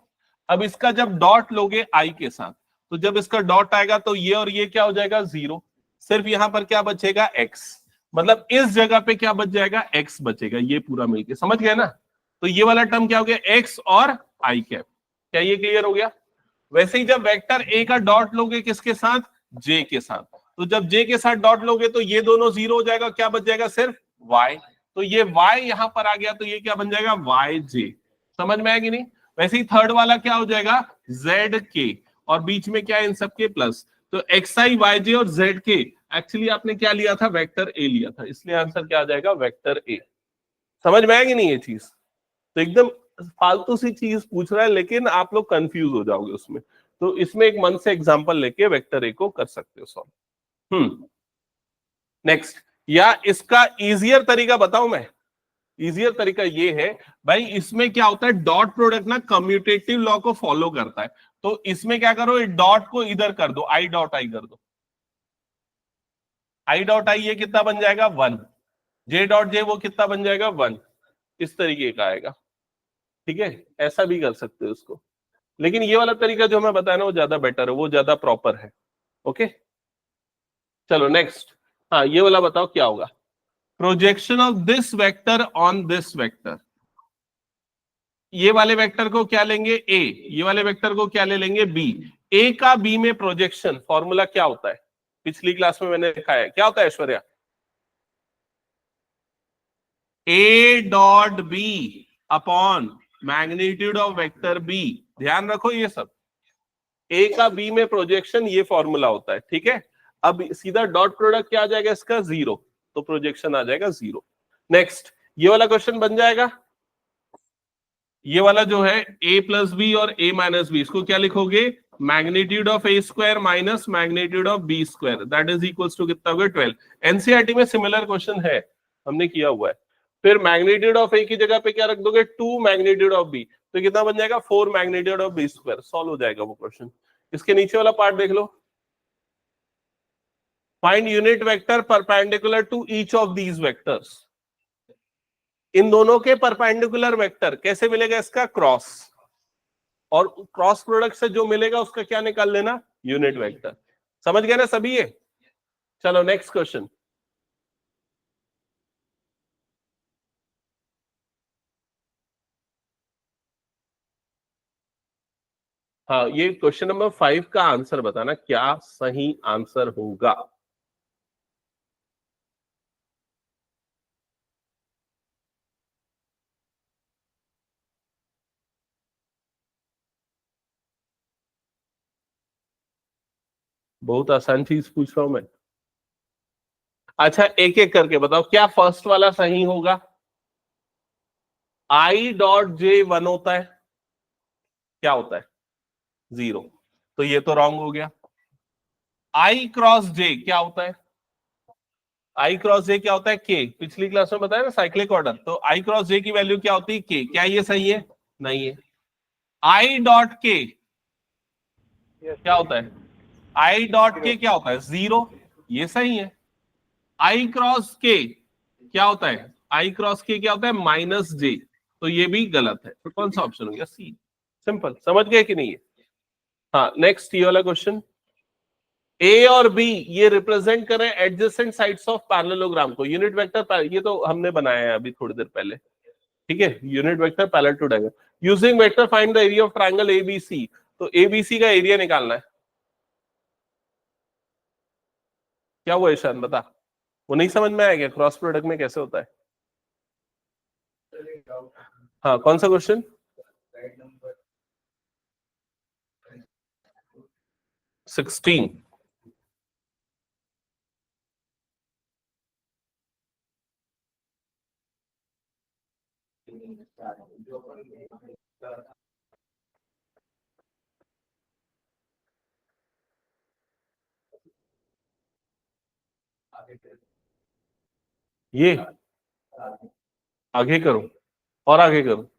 अब इसका जब डॉट लोगे आई के साथ, तो जब इसका डॉट आएगा तो ये और ये क्या हो जाएगा? जीरो। सिर्फ यहां पर क्या बचेगा? एक्स। मतलब इस जगह पे क्या बच जाएगा? एक्स बचेगा, ये पूरा मिलके। समझ गए ना? तो ये वाला टर्म क्या हो गया? एक्स और आई कैप। क्या ये क्लियर हो गया? वैसे ही जब वेक्टर ए का डॉट लोगे किसके साथ? जे के साथ, तो जब जे के साथ डॉट लोगे तो ये दोनों जीरो हो जाएगा, क्या बच जाएगा? सिर्फ वाई। तो ये y यहां पर आ गया, तो ये क्या बन जाएगा? वाई जे। समझ में आएगी नहीं? वैसे ही थर्ड वाला क्या हो जाएगा? जेड के, और बीच में क्या है? इन सबके प्लस। तो एक्स आई वाई जे और जेड के, एक्चुअली आपने क्या लिया था? वेक्टर ए लिया था, इसलिए आंसर क्या आ जाएगा? Vector A. समझ में आएगी नहीं ये चीज? तो एकदम फालतू सी चीज पूछ रहा है, लेकिन आप लोग कंफ्यूज हो जाओगे उसमें। तो इसमें एक मन से एग्जांपल लेके वेक्टर ए को कर सकते हो सॉल्व। नेक्स्ट, या इसका इजियर तरीका बताऊं मैं? इजियर तरीका ये है भाई, इसमें क्या होता है? डॉट प्रोडक्ट ना कम्यूटेटिव लॉ को फॉलो करता है। तो इसमें क्या करो? डॉट को इधर कर दो, आई डॉट आई कर दो। आई डॉट आई ये कितना बन जाएगा? वन। जे डॉट जे वो कितना बन जाएगा? वन। इस तरीके का आएगा। ठीक है, ऐसा भी कर सकते हो उसको, लेकिन ये वाला तरीका जो मैं बताया ना, वो ज्यादा बेटर है, वो ज्यादा प्रॉपर है। ओके, चलो नेक्स्ट। हाँ, ये वाला बताओ क्या होगा? Projection of this vector on this vector. ये वाले वेक्टर को क्या लेंगे? ए। ये वाले वेक्टर को क्या ले लेंगे? बी। ए का बी में प्रोजेक्शन फॉर्मूला क्या होता है? पिछली क्लास में मैंने लिखा है, क्या होता है Aishwarya? A dot B upon magnitude of vector B. ध्यान रखो ये सब। ए का बी में प्रोजेक्शन, ये फॉर्मूला होता है। ठीक है, अब सीधा डॉट प्रोडक्ट क्या आ जाएगा इसका? जीरो। तो प्रोजेक्शन आ जाएगा जीरो। नेक्स्ट, ये वाला क्वेश्चन बन जाएगा। ये वाला जो है a प्लस बी और a माइनस बी, इसको क्या लिखोगे? Magnitude of A square minus magnitude of B square, that is equals to कितना हो गया? 12। एनसीईआरटी में सिमिलर क्वेश्चन है, हमने किया हुआ है। फिर मैग्नीट्यूड ऑफ ए की जगह पे क्या रख दोगे? 2 मैग्नीट्यूड ऑफ बी, तो कितना बन जाएगा? 4 magnitude of B square. Solve हो जाएगा वो क्वेश्चन। इसके नीचे वाला पार्ट देख लो। Find unit vector perpendicular to each of these vectors. इन दोनों के परपेंडिकुलर वेक्टर कैसे मिलेगा? इसका क्रॉस, और क्रॉस प्रोडक्ट से जो मिलेगा उसका क्या निकाल लेना? Unit vector. समझ गए ना सभी ये? चलो नेक्स्ट क्वेश्चन। हाँ, ये क्वेश्चन नंबर 5 का आंसर बताना, क्या सही आंसर होगा? बहुत आसान चीज पूछ रहा हूं मैं। अच्छा, एक एक करके बताओ, क्या फर्स्ट वाला सही होगा? आई डॉट जे वन होता है, क्या होता है? जीरो। तो ये तो रॉन्ग हो गया। आई क्रॉस जे क्या होता है? आई क्रॉस जे क्या होता है? के। पिछली क्लास में बताया ना, साइक्लिक ऑर्डर। तो आई क्रॉस जे की वैल्यू क्या होती है? के। क्या ये सही है? नहीं है। आई डॉट के क्या होता है? आई डॉट के क्या होता है? जीरो। ये सही है। आई क्रॉस के क्या होता है? आई क्रॉस के क्या होता है? माइनस जे। तो ये भी गलत है, तो कौन सा ऑप्शन हो गया? सी। सिंपल, समझ गए कि नहीं है? हाँ, नेक्स्ट ये वाला क्वेश्चन। ए और बी ये रिप्रेजेंट करें एडजेसेंट साइड्स ऑफ पैरेललोग्राम को। यूनिट वेक्टर, ये तो हमने बनाया है अभी थोड़ी देर पहले। ठीक है, unit vector parallel to diagonal. Using vector find the area of triangle ABC. तो एबीसी का एरिया निकालना है। क्या हुआ ईशान, बता। वो नहीं समझ में आएगा क्रॉस प्रोडक्ट में कैसे होता है? हाँ, कौन सा क्वेश्चन? 16। ये आगे करो, और आगे करो।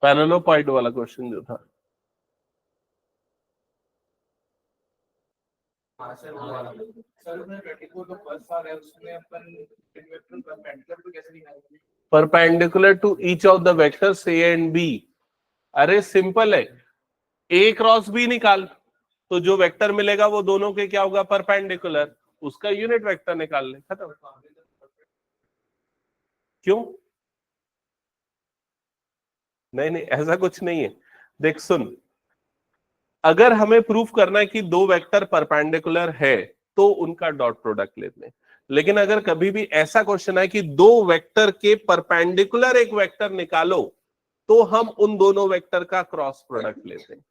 पैरेललोपॉइड वाला क्वेश्चन जो था, perpendicular to each of the vectors A and B. अरे सिंपल है, ए क्रॉस बी निकाल, तो जो वेक्टर मिलेगा वो दोनों के क्या होगा, परपेंडिकुलर, उसका यूनिट वेक्टर निकाल ले, खत्म। क्यों? नहीं नहीं, ऐसा कुछ नहीं है। देख सुन, अगर हमें प्रूफ करना है कि दो वेक्टर परपेंडिकुलर है तो उनका डॉट प्रोडक्ट लेते हैं, लेकिन अगर कभी भी ऐसा क्वेश्चन है कि दो वेक्टर के परपेंडिकुलर एक वेक्टर निकालो, तो हम उन दोनों वेक्टर का क्रॉस प्रोडक्ट लेते हैं।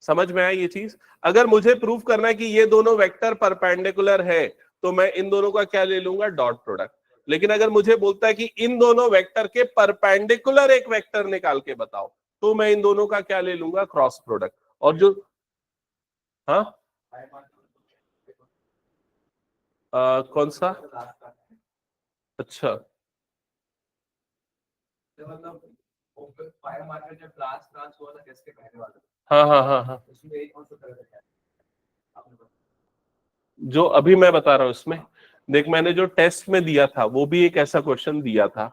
समझ में आया ये चीज? अगर मुझे प्रूफ करना है कि ये दोनों वेक्टर परपेंडिकुलर है तो मैं इन दोनों का क्या ले लूंगा, डॉट प्रोडक्ट। लेकिन अगर मुझे बोलता है कि इन दोनों वेक्टर के परपेंडिकुलर एक वेक्टर निकाल के बताओ, तो मैं इन दोनों का क्या ले लूंगा, क्रॉस प्रोडक्ट। और जो हाँ कौन सा? अच्छा, हाँ हाँ हाँ हाँ, जो अभी मैं बता रहा हूं इसमें देख, मैंने जो टेस्ट में दिया था वो भी एक ऐसा क्वेश्चन दिया था,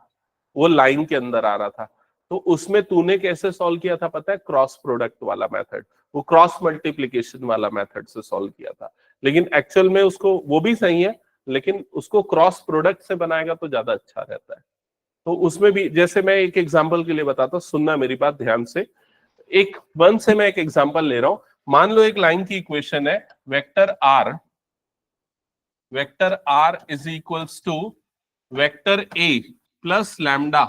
वो लाइन के अंदर आ रहा था, तो उसमें तूने कैसे सॉल्व किया था पता है, क्रॉस प्रोडक्ट वाला मेथड, वो क्रॉस मल्टीप्लीकेशन वाला मेथड से सॉल्व किया था। लेकिन एक्चुअल में उसको, वो भी सही है, लेकिन उसको क्रॉस प्रोडक्ट से बनाएगा तो ज्यादा अच्छा रहता है। तो उसमें भी जैसे मैं एक एग्जांपल के लिए बताता हूँ, सुनना मेरी बात ध्यान से। एक वन से मैं एक एग्जांपल ले रहा हूं। मान लो एक लाइन की इक्वेशन है, vector R is equals to vector A plus lambda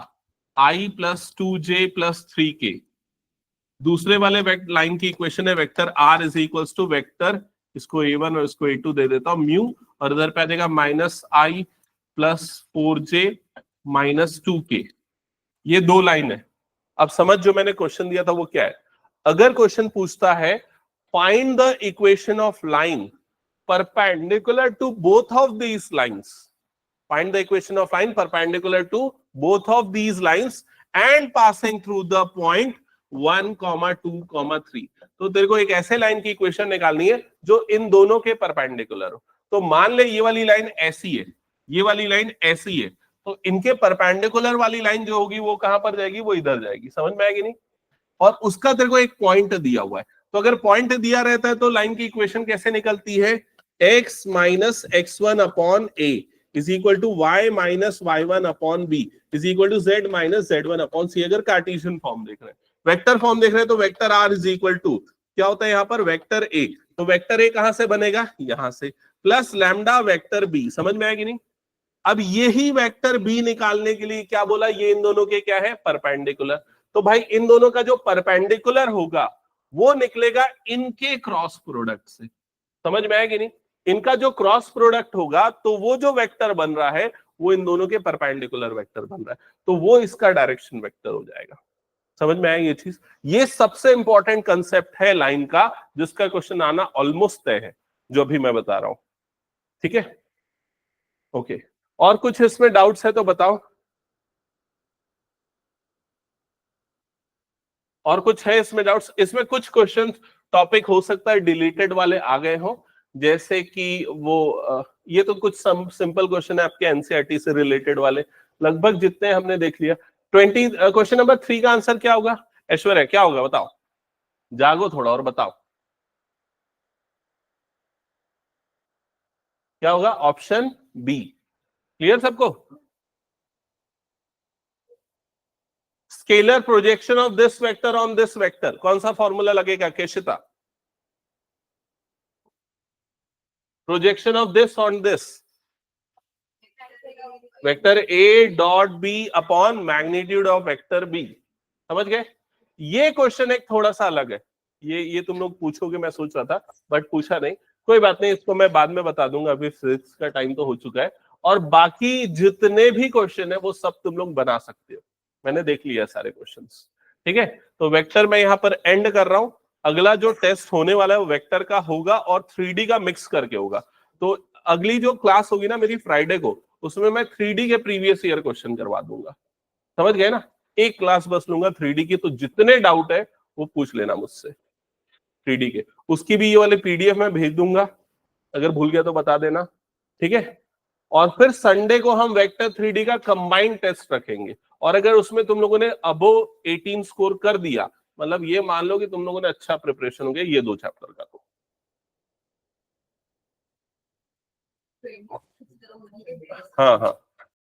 I plus 2j plus 3k। दूसरे वाले लाइन की इक्वेशन है, vector R is equals to vector, इसको a1 और इसको a2 दे देता हूं, म्यू, और इधर पे आ जाएगा माइनस आई प्लस 4j माइनस 2k। ये दो लाइन है। अब समझ, जो मैंने क्वेश्चन दिया था वो क्या है। अगर क्वेश्चन पूछता है find the equation of line perpendicular to both of these lines, find the equation of line perpendicular to both of these lines and passing through the point 1, 2, 3। तो तेरे को एक ऐसे लाइन की इक्वेशन निकालनी है जो इन दोनों के परपेंडिकुलर हो। तो मान ले ये वाली लाइन ऐसी है, ये वाली लाइन ऐसी है, तो इनके परपेंडिकुलर वाली लाइन जो होगी वो कहां पर जाएगी, वो इधर जाएगी। समझ में आएगी नहीं? और उसका तेरे को एक पॉइंट दिया हुआ है, तो अगर पॉइंट दिया रहता है तो लाइन की इक्वेशन कैसे निकलती है, x minus x1 upon a is equal to y minus y1 upon b is equal to z minus z1 upon c। अगर कार्टेशियन फॉर्म देख रहे हैं, वेक्टर फॉर्म देख रहे हैं, तो vector r is equal to क्या होता है यहाँ पर, वेक्टर a। तो वेक्टर a कहां से बनेगा, यहां से, प्लस लैम्डा वेक्टर b। समझ में आएगी नहीं? अब यही वेक्टर b निकालने के लिए क्या बोला, ये इन दोनों के क्या है, परपेंडिकुलर। तो भाई इन दोनों का जो परपेंडिकुलर होगा वो निकलेगा इनके क्रॉस प्रोडक्ट से। समझ में आएगी नहीं? इनका जो क्रॉस प्रोडक्ट होगा तो वो जो वेक्टर बन रहा है वो इन दोनों के परपेंडिकुलर वेक्टर बन रहा है, तो वो इसका डायरेक्शन वेक्टर हो जाएगा। समझ में आएगी ये चीज? ये सबसे इंपॉर्टेंट कंसेप्ट है लाइन का, जिसका क्वेश्चन आना ऑलमोस्ट तय है, जो अभी मैं बता रहा हूं। ठीक है, ओके। और कुछ इसमें डाउट्स है तो बताओ। और कुछ है इसमें डाउट्स? इसमें कुछ क्वेश्चन टॉपिक हो सकता है डिलीटेड वाले आ गए हो, जैसे कि वो ये तो कुछ सिंपल क्वेश्चन है आपके एनसीईआरटी से रिलेटेड वाले, लगभग जितने हमने देख लिया। 20 क्वेश्चन नंबर 3 का आंसर क्या होगा, ऐश्वर्या क्या होगा बताओ, जागो थोड़ा और बताओ क्या होगा, ऑप्शन बी। क्लियर सबको? Scalar projection of this vector on this vector, कौन सा फॉर्मूला लगेगा Keshita? Projection of this on this vector A dot B upon magnitude of vector B. समझ गए? ये क्वेश्चन एक थोड़ा सा अलग है, ये तुम लोग पूछोगे मैं सोच रहा था, बट पूछा नहीं, कोई बात नहीं, इसको मैं बाद में बता दूंगा, अभी फिजिक्स का टाइम तो हो चुका है। और बाकी जितने भी क्वेश्चन है वो सब तुम लोग बना सकते हो, मैंने देख लिया सारे क्वेश्चंस। ठीक है, तो वेक्टर मैं यहाँ पर एंड कर रहा हूं। अगला जो टेस्ट होने वाला है वो वेक्टर का होगा और 3D का मिक्स करके होगा। तो अगली जो क्लास होगी ना मेरी फ्राइडे को, उसमें मैं 3D के प्रीवियस ईयर क्वेश्चन करवा दूंगा। समझ गए ना? एक क्लास बस लूंगा 3D की, तो जितने डाउट है वो पूछ लेना मुझसे 3D के। उसकी भी ये वाले PDF मैं भेज दूंगा, अगर भूल गया तो बता देना, ठीक है। और फिर संडे को हम वेक्टर 3D का कंबाइंड टेस्ट रखेंगे, और अगर उसमें तुम लोगों ने अबो 18 स्कोर कर दिया, मतलब ये मान लो कि तुम लोगों ने अच्छा प्रिपरेशन हो गया ये 2 चैप्टर का। तो हाँ हाँ